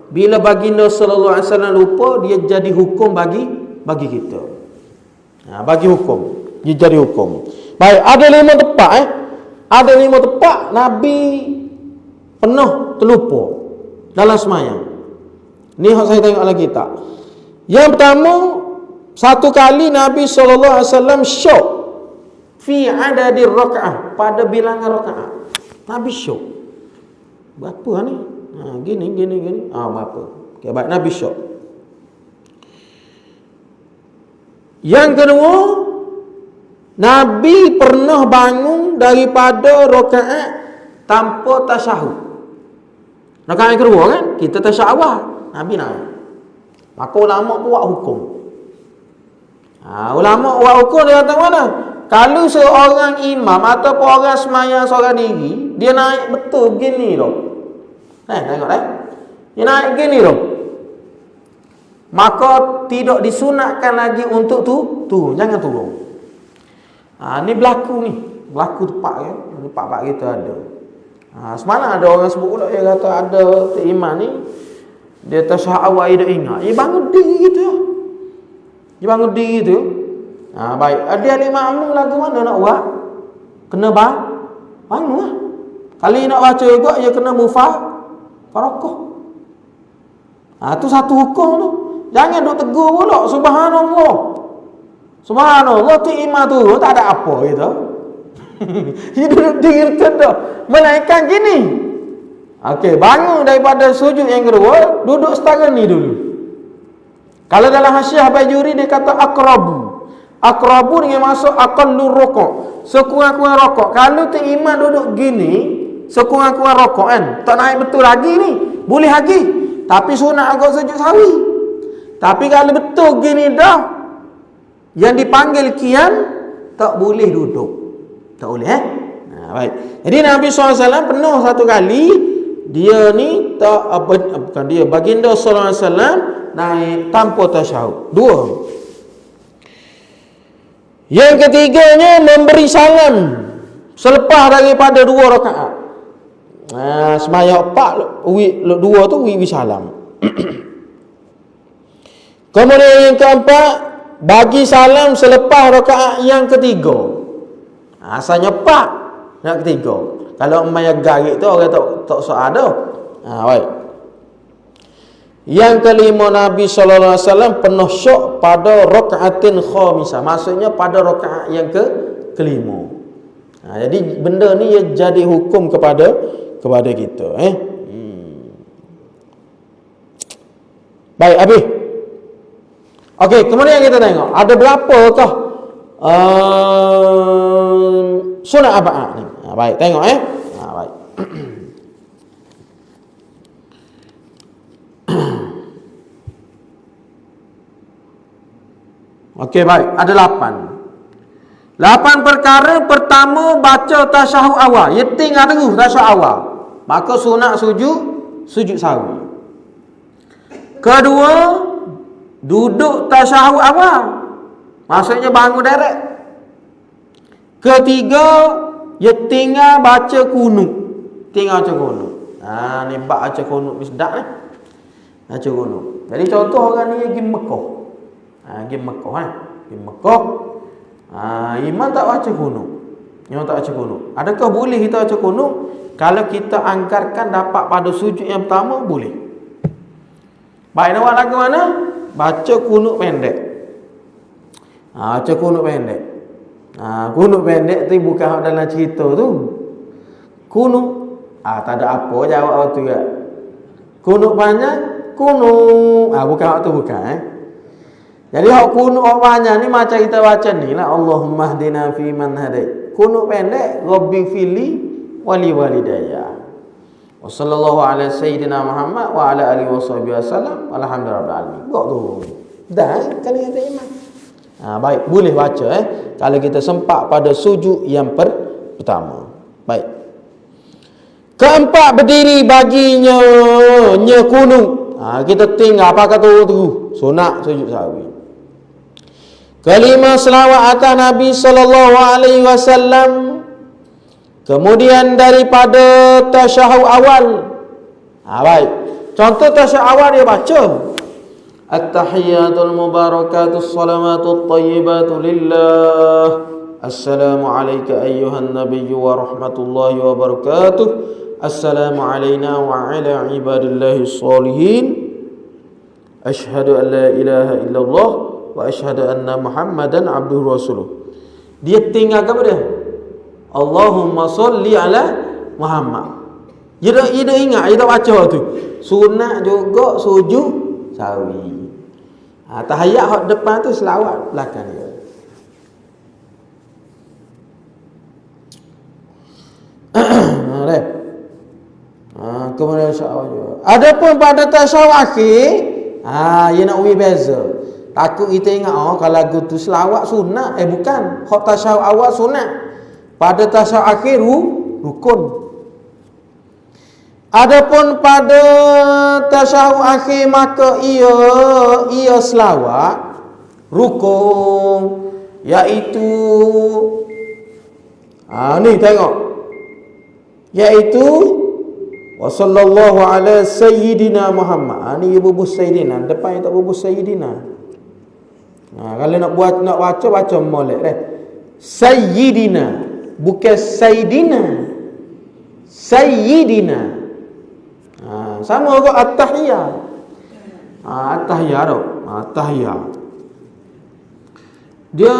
Bila baginda sallallahu alaihi wasallam lupa, dia jadi hukum bagi kita. Bagi hukum, dia jadi hukum. Baik, ada 5 tempat Ada 5 tempat Nabi pernah terlupa dalam semayang. Ni yang saya tengok lagi tak. Yang pertama, satu kali Nabi SAW syok fi adadir raka'ah, pada bilangan rakaat. Nabi syok. Berapa ni? Gini. Berapa? Okay, baik, Nabi syok. Yang kedua, Nabi pernah bangun daripada rakaat tanpa tasyahud. Rakaat yang kedua kan, kita tasyahud awal, Nabi naik. Maka ulama buat hukum. Ulama buat hukum dia kata mana? Kalau seorang imam ataupun orang semayang seorang diri, dia naik betul begini tau. Tengok dia naik begini tau. Maka tidak disunatkan lagi untuk turun, jangan turun. Ni berlaku tepat kan. Tempat kita ada. Semalam ada orang sebut pula, dia kata ada imam ni dia tasyahud awal dia ingat. Dia bangun diri gitu. Baik. Dia ni makmum lagu mana nak buat? Kena bangun lah. Kali nak baca juga, dia kena mufarakah. Tu satu hukum tu. Jangan duk tegur pula. Subhanallah, tu imam tu tak ada apa gitu. Dia duduk diri dah. Menaikkan gini. Okey, bangun daripada sujud yang kedua, duduk setara ni dulu. Kalau dalam Hasyiah Bajuri dia kata aqrabu. Aqrabu dengan masuk aqallur rukuk. Sekurang-kurang rukuk. Kalau tu imam duduk gini, sekurang-kurang rukuk kan. Tak naik betul lagi ni. Boleh lagi. Tapi sunat agak sujud sawi. Tapi kalau betul gini dah, yang dipanggil qiyam, tak boleh duduk. Tak boleh Baik. Jadi Nabi SAW pernah satu kali dia ni tak bukan dia, baginda sallallahu alaihi wasallam naik tanpa tasyahud. Dua. Yang ketiganya memberi salam selepas daripada 2 rakaat. Sembahyang 2 tu wi salam. Kemudian yang keempat, bagi salam selepas rakaat yang ketiga. Asalnya 4, yang ketiga. Kalau umpamanya garik tu orang tak soal dah. Baik. Yang kelima, Nabi sallallahu alaihi wasallam pernah syok pada rakaatin khamisah. Maksudnya pada rakaat yang kelima. Jadi benda ni jadi hukum kepada kita, Baik, habis. Okey, kemudian kita tengok ada berapakah sunat arba'ah ni. Baik, tengok baik. Okey, baik, ada 8 perkara. Pertama, baca tasyahud awal. Ya tinggal terus tasyahud awal. Maka sunat sujud sahwi. Kedua, duduk tasyahud awal. Maksudnya bangun direct. Ketiga, ya tinggal baca kunut. Tinggal baca kunut. Ni bab baca kunut sedap ni. Baca kunut. Jadi contoh orang ni pergi Mekah. Pergi Mekah Pergi Mekah. Imam tak baca kunut. Imam tak baca kunut. Adakah boleh kita baca kunut? Kalau kita anggarkan dapat pada sujud yang pertama, boleh. Baik, nak buat lagu mana? Baca kunut pendek. Baca kunut pendek. Kunut pendek tu bukan dalam cerita tu. Kunut tak ada apa jawab waktu juga. Kunut panjang, kunut bukan waktu bukan. Jadi hak kunut panjang ni macam kita baca ni lah, Allahumma hdina fi man hadait. Kunut pendek, Rabbi fili wali walidayya. Wa sallallahu ala sayyidina Muhammad wa ala alihi wasallam. Alhamdulillah alamin. Kok tu. Dah kali ada imam. Baik, boleh baca kalau kita sempat pada sujud yang pertama. Baik. Keempat, berdiri baginya kunut. Kita tinggal apa kata tu? Sunat sujud sahwi. Kelima, selawat atas Nabi sallallahu alaihi wasallam. Kemudian daripada tasyahud awal. Baik. Contoh tasyahud awal dia baca At-tahiyyatul mubarakatus salamatul tayyibatu lillah. Assalamu alayka ayyuhan nabiyyu wa rahmatullahi wa barakatuh. Assalamu alayna wa ala ibadillahi sholihin. Ashhadu an la ilaha illallah wa ashhadu anna Muhammadan abduhu rasuluh. Dia tinggal apa dia? Allahumma salli ala Muhammad. Dia ingat, dia tak baca tu. Sunat juga sujud sahwi. Tahiyat hak depan tu selawat belakang dia. Kemudian insya-Allah. Adapun pada tasyahud akhir, dia nak uji beza. Takut kita ingat kalau lagu tu selawat sunat, bukan. Hak tasyahud awal sunat. Pada tasyahud akhir rukun. Adapun pada tasyahud akhir maka ia selawat rukun, iaitu ni tengok, iaitu wa sallallahu ala sayyidina Muhammad. Ni bubus sayyidina, depan tak bubus sayyidina. Kalau nak baca molek sayyidina, bukan sayyidina. Sayyidina. Sama juga at-tahiyah. At-tahiyah tu. At-tahiyah. Dia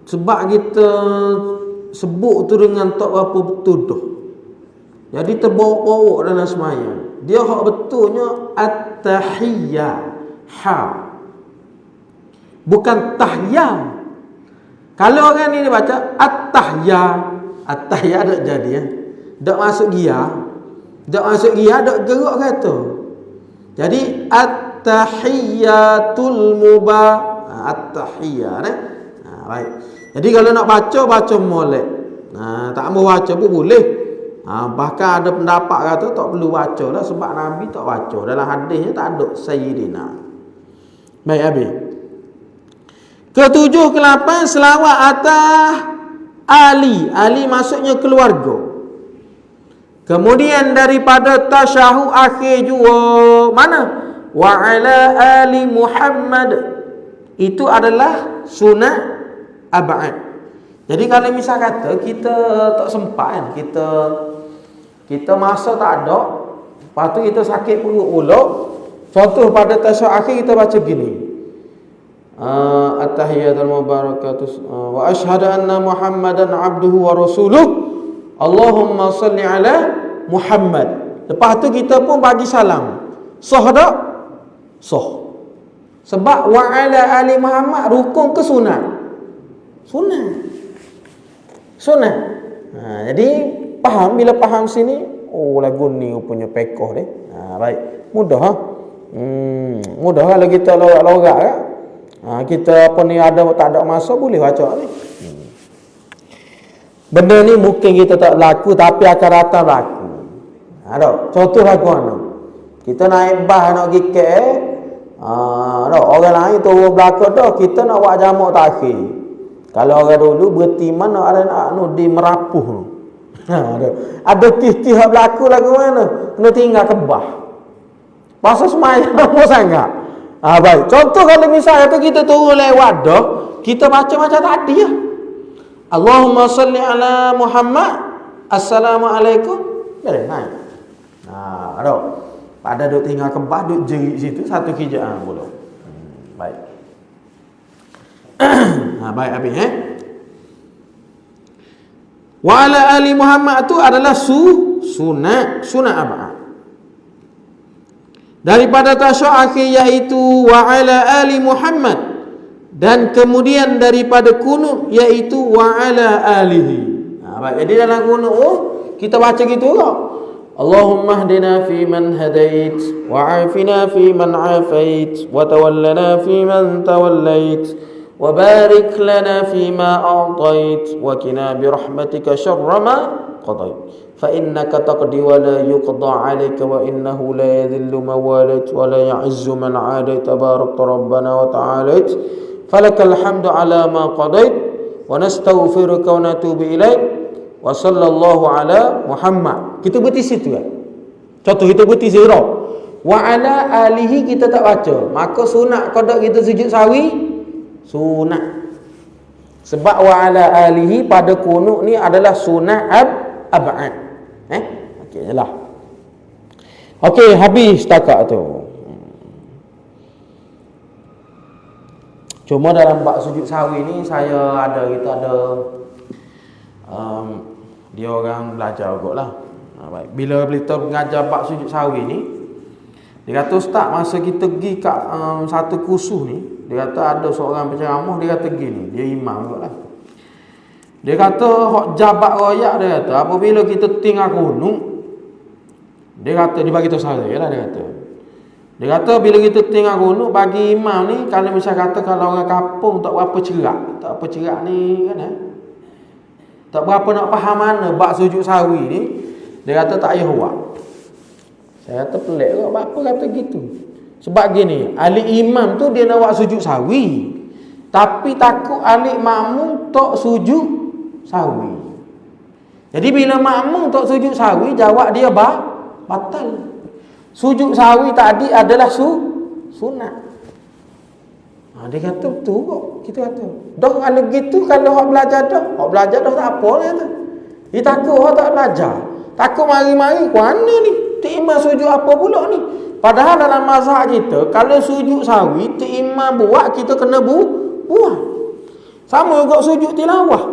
sebab kita sebut tu dengan tak apa betul tu. Jadi terbawa-bawa dalam sembahyang. Dia hak betulnya at-tahiyah. Bukan tahiyah. Kalau orang ni dia baca at-tahiyah, at-tahiyah tak jadi tak masuk gia. Tak masuk gia, tak gerak kata. Jadi at-tahiyyatul at-tahiyyah baik. Jadi kalau nak baca molek. Tak mau baca pun boleh. Bahkan ada pendapat kata tak perlu baca lah sebab Nabi tak baca. Dalam hadisnya tak ada Sayyidina. Baik habis. Ketujuh, ke-8 selawat atas Ali. Ali maksudnya keluarga. Kemudian daripada tasyahud akhir juga mana? Wa ala ali Muhammad. Itu adalah sunat ab'ad. Jadi kalau misal kata kita tak sempat kan, kita masa tak ada, lepas tu kita sakit perut pula, contoh pada tasyahud akhir kita baca gini. At-tahiyatul mubarakatuh wa asyhadu anna Muhammadan abduhu wa rasuluh. Allahumma salli ala Muhammad. Lepas tu kita pun bagi salam. Sah tak? Sah. Sebab wa ala ali Muhammad rukun ke sunat? Sunat. Jadi faham, bila faham sini, oh lagu ni punya pekoh deh. Baik. Mudah mudah kalau kita lorak-lorak kan. Kita apa ni ada tak ada masa boleh baca ni. Benda ni mungkin kita tak berlaku tapi akan datang berlaku. Ada contoh lagu mana? Kita naik bas nak pergi KL, orang lain turun belakang dah, kita nak buat jamak takhir. Kalau orang dulu berhenti mana ada nak di Merapuh tu. Ada kis-kis hak berlaku lagu mana? Kena tinggal ke bah. Pasal semayang lama sangat. Baik. Contoh kalau misalnya tu kita turun lewat dah, kita baca macam tadi ya. Allahumma salli ala Muhammad. Assalamualaikum. Boleh naik. Ada. Pada duk tinggal kebah duk jerit situ satu kijaan pula. Baik. Baik habis Wa ala ali Muhammad tu adalah sunat ab'ad. Daripada tasyahud akhir iaitu wa ala ali Muhammad, dan kemudian daripada kunut iaitu wa ala alihi. Baik, jadi dalam kunut kita baca gitu kok. Allahumma hdina fi man hadait wa afina fi man afait wa tawallana fi man tawallait wa barik lana fi ma a'tait wa qina bi rahmatika syarra ma qadait. فإنك تقضي ولا يقضى عليك وإنه لا يذل من واليت ولا يعز من عاديت تبارك ربنا وتعاليت فلك الحمد على ما قضيت ونستغفرك ونتوب إليك وصلى الله على محمد. Kita berhenti situ kan. Contoh kita berhenti zero. Wa ala alihi kita tak baca. Maka sunat qada kita sujud sawi sunat. Sebab wa ala alihi pada kunut ni adalah sunat ab'ad. Okey jelah. Okey, habis setakat tu. Cuma dalam bab sujud sawi ni kita ada dia orang belajar kotlah. Baik. Bila kita mengajar bab sujud sawi ni, dia kata ustaz masa kita pergi kat satu kursus ni, dia kata ada seorang penceramah, dia kata gini, dia imam kotlah. Dia kata hak jabat royak, dia kata apabila kita tinggal kunut, dia kata dia bagi tahu saya lah, dia kata bila kita tinggal kunut bagi imam ni, kalau misal kata kalau orang kampung tak berapa cerak ni kan tak berapa nak faham mana bab sujud sawi ni, dia kata tak payah buat. Saya kata pelik kok apa kata gitu. Sebab gini, ahli imam tu dia nak buat sujud sawi, tapi takut ahli makmum tak sujud sawi. Jadi bila makmum tak sujud sawi, jawab dia batal. Sujud sawi tadi adalah sunat. Dia kata betul kok. Kita kata dah kalau gitu, kalau hak belajar dah tak apa lah kata. Dia takut hak tak belajar, takut mari-mari mana ni tek sujud apa pula ni. Padahal dalam mazhab kita kalau sujud sawi tek imam buat, kita kena buat. Sama juga sujud tilawah.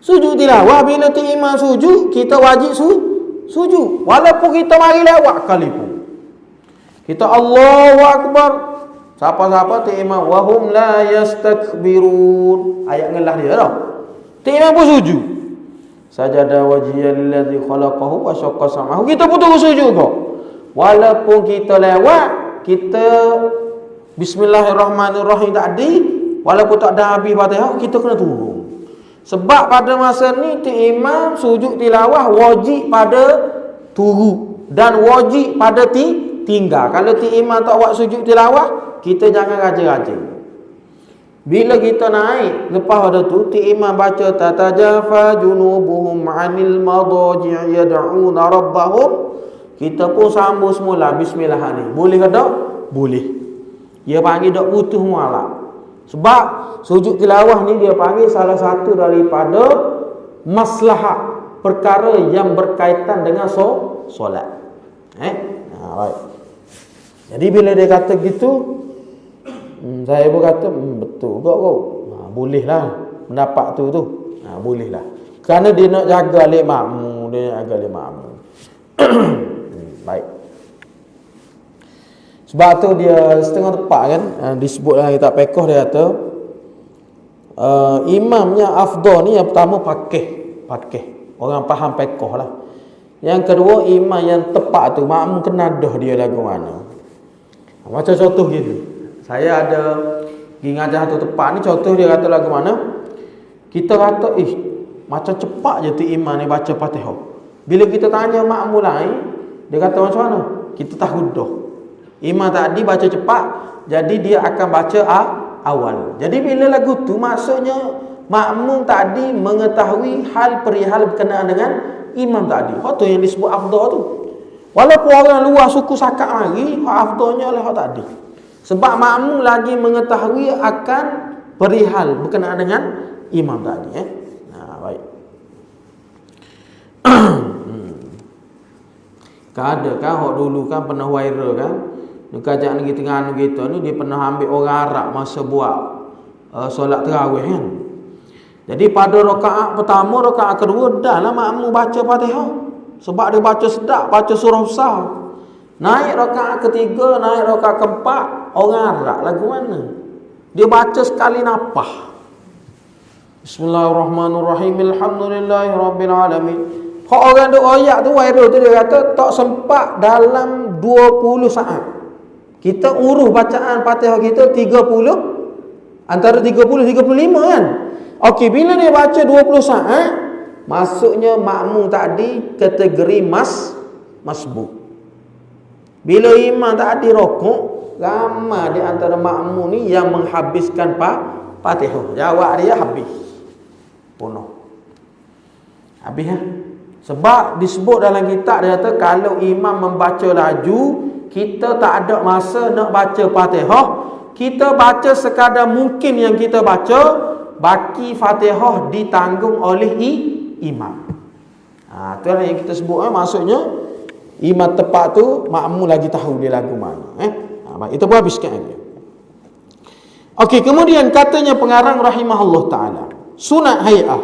Sujud tilawah bila tek imam sujud, kita wajib sujud walaupun kita mari lewat kali pun. Kita Allahu Akbar, siapa-siapa tek imam wa hum la yastakbirun, ayat ngelah dia dah. Tek imam pun sujud. Sajada wajhiyal ladzi khalaqahu wa syaqqa sam'ahu, kita pun terus sujud kok. Walaupun kita lewat, kita bismillahirrahmanirrahim tadi, walaupun tak ada habis Fatihah, kita kena turun. Sebab pada masa ni imam sujud tilawah wajib pada turu dan wajib pada tinggal. Kalau imam tak buat sujud tilawah, kita jangan raja-raja. Bila kita naik lepas pada tu imam baca tatajafa junubuhum 'anil madaji' yad'una rabbahum, kita pun sambung semula bismillah ni. Boleh ke tak? Boleh. Dia panggil tak putus mualaf. Sebab sujud tilawah ni dia panggil salah satu daripada maslahat perkara yang berkaitan dengan solat. Baik. Jadi bila dia kata gitu, saya pun kata betul juga kau. Bolehlah pendapat tu. Bolehlah. Kerana dia nak jaga alik makmum, Baik. Sebab tu dia setengah tepat kan, disebut dalam kitab fiqh dia kata imamnya afdal ni yang pertama pakih. Orang faham fiqh lah. Yang kedua imam yang tepat tu makmum kena dah dia lagu mana. Macam contoh gitu. Saya ada pergi ngajar satu tempat ni, contoh dia kata lagu mana. Kita kata macam cepat je tu imam ni baca Fatihah. Bila kita tanya makmum lain, dia kata macam mana? Kita tahu dah. Imam tadi baca cepat, jadi dia akan baca awal. Jadi bila lagu tu maksudnya makmum tadi mengetahui hal perihal berkenaan dengan imam tadi. Itu yang disebut afdal tu. Walaupun orang luar suku sakak lagi, afdalnya oleh hak tadi. Sebab makmum lagi mengetahui akan perihal berkenaan dengan imam tadi. Baik. Kan ada kan hak dulu kan pernah viral kan. Kerajaan negeri Terengganu kita ni dia pernah ambil orang Arab masa buat solat tarawih kan. Jadi pada rakaat pertama, rakaat kedua dahlah makmum baca Fatihah. Sebab dia baca sedap, baca surah besar. Naik rakaat ketiga, naik rakaat keempat, orang Arab lagu mana? Dia baca sekali napah. Bismillahirrahmanirrahim. Alhamdulillahirabbil alamin. Hak orang duk royak tu viral tu dia kata tak sempat dalam 20 saat. Kita urus bacaan Fatihah kita 30, antara 30-35 kan. Okey, bila dia baca 20 saat, maksudnya makmum tadi kategori masbuk. Bila imam tadi rokok, ramai di antara makmum ni yang menghabiskan Fatihah. Jawab dia habis. Penuh. Habis ya? Sebab disebut dalam kitab dia kata kalau imam membaca laju, kita tak ada masa nak baca Fatihah. Kita baca sekadar mungkin yang kita baca, baki Fatihah ditanggung oleh imam. Itu lah yang kita sebut maksudnya imam tepat tu makmum lagi tahu dia lagu mana. Baik, itu pun habiskan lagi. Okey, kemudian katanya pengarang rahimahullah taala, sunat hay'ah.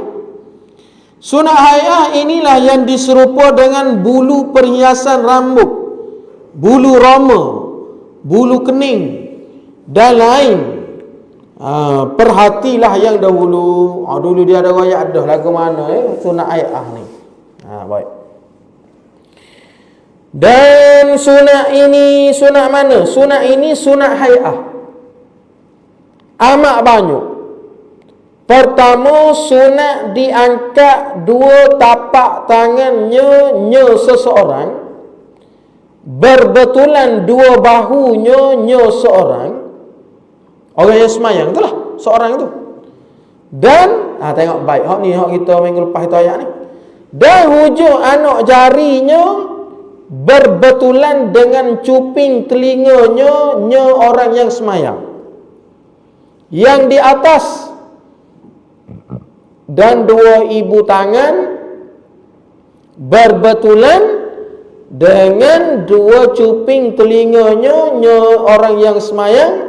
Sunat hay'ah inilah yang diserupa dengan bulu perhiasan rambut, bulu roma, bulu kening dan lain. Perhatilah yang dahulu. Dulu dia ada royak dah lagu mana sunat hay'ah ni. Baik. Dan sunat ini sunat mana? Sunat ini sunat hay'ah. Amat banyak. Pertama, sunat diangkat dua tapak tangannya seseorang, berbetulan dua bahunya seorang. Orang yang semayang itulah seorang itu. Dan tengok baik hak ni, hak kita minggu lepas itu ayat ni. Dan hujung anak jarinya berbetulan dengan cuping telinganya orang yang semayang. Yang di atas dan dua ibu tangan berbetulan dengan dua cuping telinganya orang yang semayang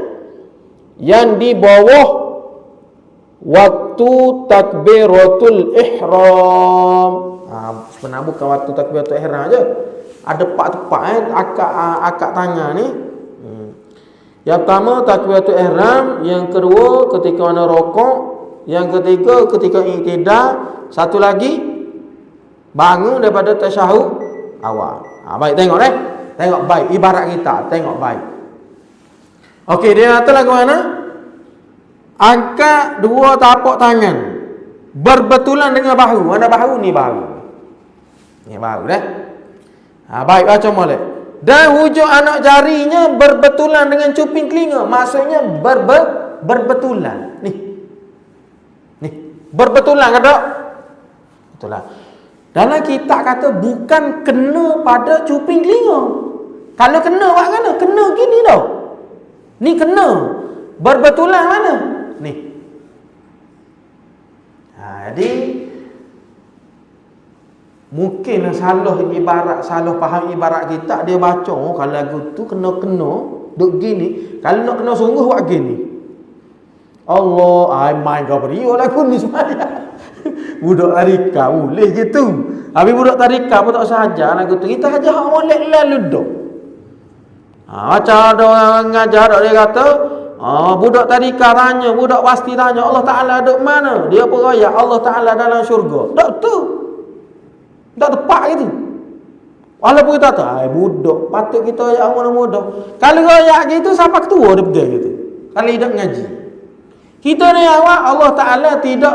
yang di bawah waktu takbiratul ihram. Sebenarnya bukan waktu takbiratul ihram aja. Ada tepat akak tangan ni. Yang pertama takbiratul ihram, yang kedua ketika mana rokok, yang ketiga ketika i'tidal, satu lagi bangun daripada tasyahud awal. Baik, tengok tengok baik ibarat kita, tengok baik. Okey, dia kata lagu mana? Angkat dua tapak tangan berbetulan dengan bahu. Mana bahu ni bahu. Ni bahu dah. Baik baca molek. Dan hujung anak jarinya berbetulan dengan cuping telinga. Maksudnya berbetulan. Ni. Berbetulan ke tak? Betulan. Dalam kitab kata bukan kena pada cuping telinga. Kalau kena buat mana? Kena gini tau. Ni kena. Berbetulan mana? Ni. Jadi mungkinlah salah faham ibarat kita. Dia baca kalau lagu tu kena duk gini. Kalau nak kena sungguh buat gini. Allah, main kau beri lagu ni semaya. Budak tarika boleh gitu. Habis budak tarika pun tak sahaja lagu tu. Kita aja hak molek lalu duk. Macam ada orang ngajar dia kata, budak tarika tanya, budak pasti tanya, Allah Ta'ala duk mana? Dia peraya Allah Ta'ala dalam syurga. Tak tu. Tak tepat gitu. Walaupun kita tahu, budak patut kita ayat muda-muda. Kalau ayat gitu siapa ketua dia pergi gitu. Kalau tidak ngaji. Kita ni awak Allah Ta'ala tidak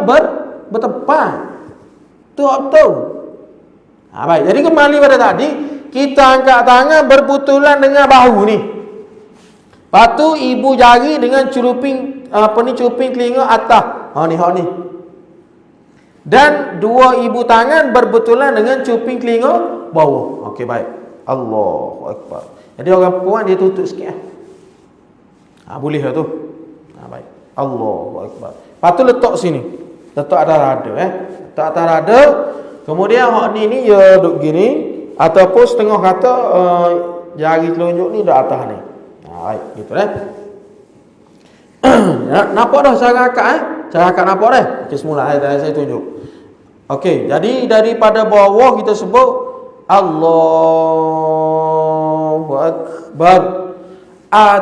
bertepat. Tu betul. Baik, jadi kembali pada tadi, kita angkat tangan berputulan dengan bahu ni. Lepas tu ibu jari dengan cuping telinga atas. Ni. Dan dua ibu tangan berbetulan dengan cuping telinga bawah. Okey, baik. Allahu Akbar. Jadi orang puan dia tutup sikit. Boleh lah tu. Baik. Allahu Akbar. Lepas tu letak sini. Letak atas dada. Letak atas dada. Kemudian hak ni ya duduk gini. Ataupun setengah kata jari telunjuk ni dah atas ni. Baik. Gitu nampak dah cara akak Cara akak nampak dah? Okey, semula saya tunjuk. Okey, jadi daripada bawah kita sebut Allahu Akbar.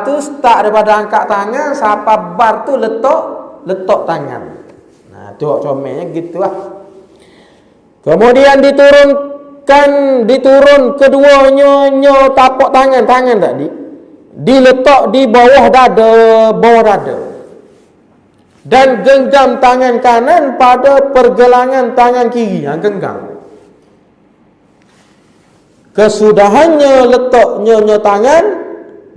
Tu start daripada angkat tangan sampai bar tu letak tangan. Tengok comelnya gitulah. Kemudian diturun keduanya tapak tangan tadi diletak di bawah dada. Dan genggam tangan kanan pada pergelangan tangan kiri. Genggam. Kesudahannya letaknya tangan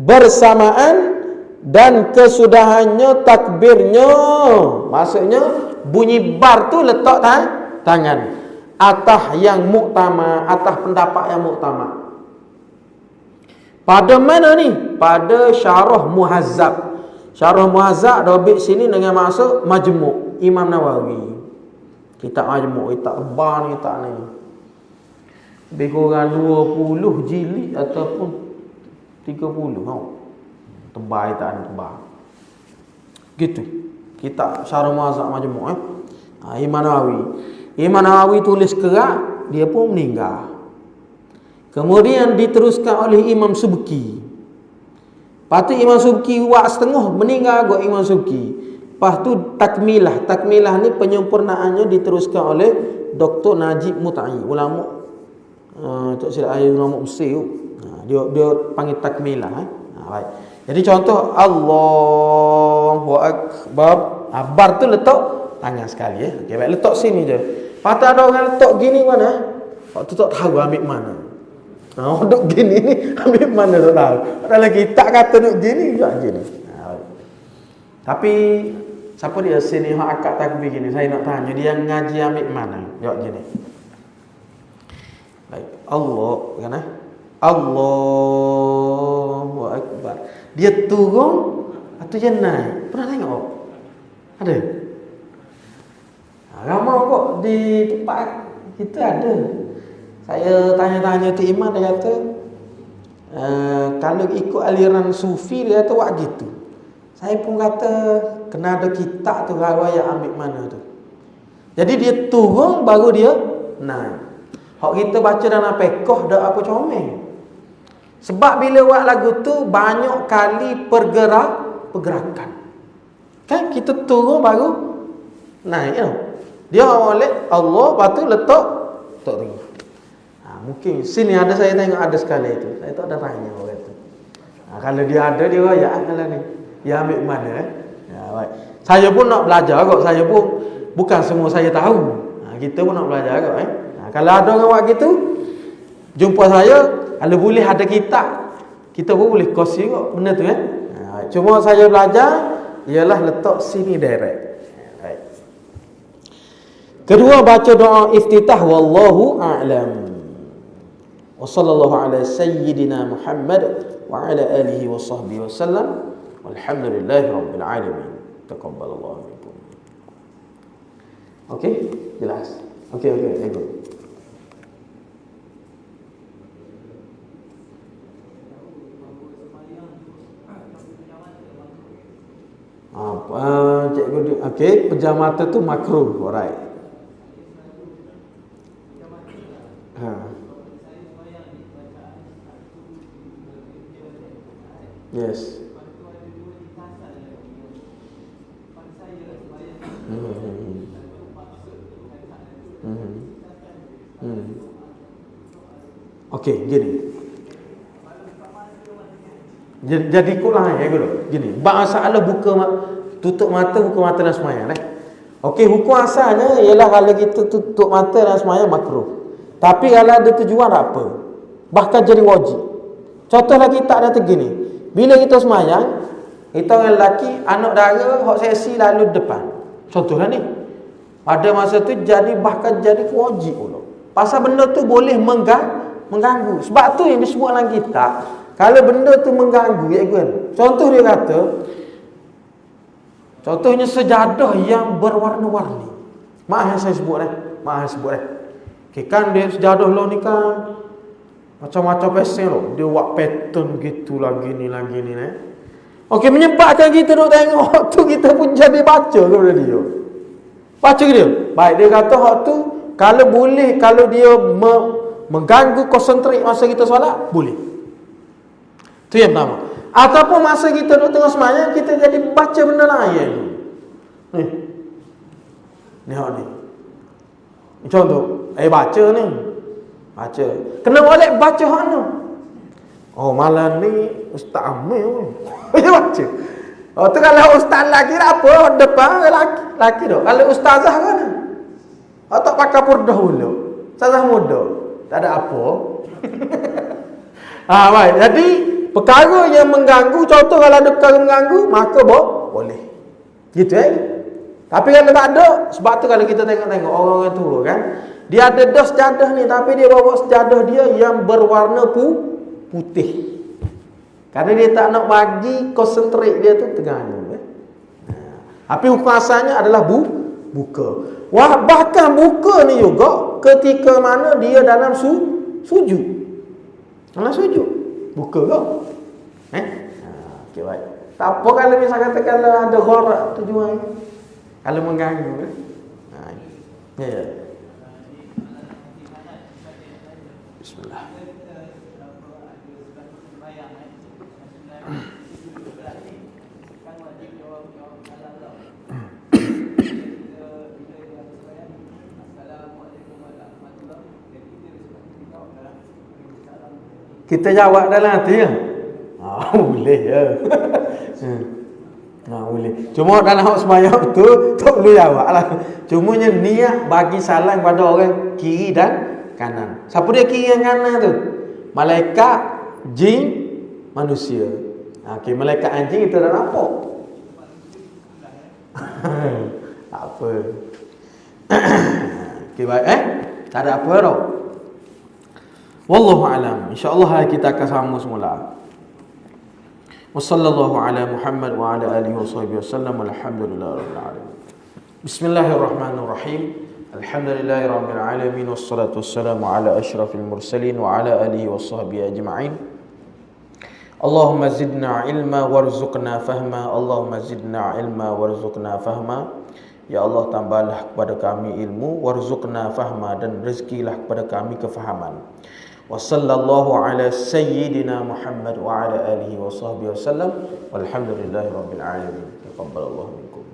bersamaan dan kesudahannya takbirnya. Maksudnya bunyi bar tu letak tangan atas yang muktamad, atas pendapat yang muktamad. Pada mana ni? Pada Syarah Muhazzab. Syarah Muhazzab dobit sini dengan maksud Majmu' Imam Nawawi. Kitab Majmu', kitab tebal ni, kitab ni. Lebih kurang 20 jilid ataupun 30. Tebal kitab ni, tebal. Gitu. Kitab Syarah Muhazzab Majmu'. Imam Nawawi. Imam Nawawi tulis kerak, dia pun meninggal. Kemudian diteruskan oleh Imam Subki. Lepas tu Imam Subki buat setengah, meninggal agak Imam Subki. Lepas tu takmilah. Takmilah ni penyempurnaannya diteruskan oleh Dr. Najib Mut'i, ulama tak silap ulama Mesir. Dia panggil takmilah. Baik. Jadi contoh Allahu Akbar. Bar tu letak tangan sekali. Okey, baik, letak sini je. Lepas tu ada orang letak gini mana? Waktu tu tak tahu ambil mana. Duduk gini ni ambil mana tak tahu. Dalam kitab kata duduk gini juga gini. Tapi siapa dia sini hak akak takbir gini? Saya nak tanya dia ngaji ambil mana? Jawab gini. Baik. Allah kan Allahu Akbar. Dia turun atau dia naik? Pernah tengok? Ada? Ramai kok di tempat kita ada. Saya tanya-tanya tu imam, dia kata kalau ikut aliran sufi dia kata buat gitu. Saya pun kata kena ada kitab tu riwayat ambil mana tu. Jadi dia turun baru dia naik. Hak kita baca dalam fiqh dak apa comel. Sebab bila buat lagu tu banyak kali pergerakan. Kan kita turun baru naik tau. Dia oleh Allah patu letak tinggi. Mungkin sini ada, saya tengok ada sekali itu. Saya tak ada tanya orang tu. Kalau dia ada dia royak kalau ni. Dia ambil mana Ya, baik. Saya pun nak belajar kok. Saya pun bukan semua saya tahu. Kita pun nak belajar ke kalau ada orang buat gitu, jumpa saya, kalau boleh ada kitab, kita pun boleh kongsi kok benda tu kan. Cuma saya belajar ialah letak sini direct. Kedua, baca doa iftitah, wallahu a'lam. Wa sallallahu ala sayyidina Muhammad wa ala alihi wa sahbihi wa sallam. Walhamdulillahi rabbil alamin. Taqabbalallahu minkum. Okey, jelas. Okey, ego. Cikgu dia, okey, pejam mata tu makruh, alright. Yes. Okey, gini. Jadi kurang ya guru. Gini, masalah tutup mata, buka mata dan sembahyang Okey, hukum asalnya ialah kalau kita tutup mata dan sembahyang makruh. Tapi kalau ada tujuan tak apa. Bahkan jadi wajib. Contohlah kita ada begini. Bila kita sembahyang, kita orang lelaki, anak dara, hak seksi lalu depan. Contohlah ni. Pada masa tu bahkan jadi wajib pula. Pasal benda tu boleh mengganggu. Sebab tu yang disebut dalam kitab, kalau benda tu mengganggu, contoh dia kata, contohnya sejadah yang berwarna-warni. Maaf yang saya sebut Okay, kan dia sejadah lo ni kan macam-macam pesen lo. Dia buat pattern gitu lagi ni. Okey, menyebabkan kita duk tengok tu, kita pun jadi baca kepada dia. Baca ke dia? Baik, dia kata hak tu kalau boleh, kalau dia mengganggu konsentrik masa kita solat, boleh. Tu yang pertama. Ataupun masa kita duduk tengah sembahyang, kita jadi baca benda lain. Ni hak ni. Contoh, baca ni. Baca. Kena boleh baca hak ni. Oh, malam ni Ustaz Amil. Dia baca. Oh, tu kalau ustaz lelaki apa? Depan lelaki tu. Kalau ustazah kan? Oh, tak pakai purdah dulu. Ustazah muda. Tak ada apa. Baik. Jadi, perkara yang mengganggu, contoh kalau ada perkara mengganggu, maka boleh. Gitu Tapi kalau tak ada, sebab tu kalau kita tengok orang-orang tua kan, dia ada dah sejadah ni, tapi dia bawa sejadah dia yang berwarna putih. Karena dia tak nak bagi konsentrik dia tu terganggu. Tapi hukum asalnya adalah buka. Bahkan buka ni juga ketika mana dia dalam sujud. Dalam sujud. Buka ke? Okey, baik. Tak apa kalau misalnya kata kalau ada gharak tujuan. Kalau mengganggu. Ya. Bismillah. Kita jawab dalam hati ya? Boleh ya. Boleh. Cuma dalam hak sembahyang tu tak boleh jawab lah. Cumanya niat bagi salam pada orang kiri dan kanan. Siapa dia kiri dan kanan tu? Malaikat, jin, manusia. Okey, malaikat anjing kita dah nampak. Tak apa. Okey, baik tak ada apa tau. Wallahu alam. InsyaAllah kita akan sambung semula. Wa sallallahu ala Muhammad wa ala alihi wa sahbihi wasallam. Alhamdulillahirabbil alamin. Bismillahirrahmanirrahim. Alhamdulillahirabbil alamin wassalatu wassalamu ala asyrafil mursalin wa ala alihi wa sahbihi ajma'in. Allahumma zidna ilma warzuqna fahma. Allahumma zidna ilma warzuqna fahma. Ya Allah, tambahlah kepada kami ilmu, warzuqna fahma, dan rezekilah kepada kami kefahaman. Wa sallallahu ala sayyidina Muhammad wa ala alihi wa sahbihi wasallam. Walhamdulillahi rabbil alamin. Taqabbalallahu minkum.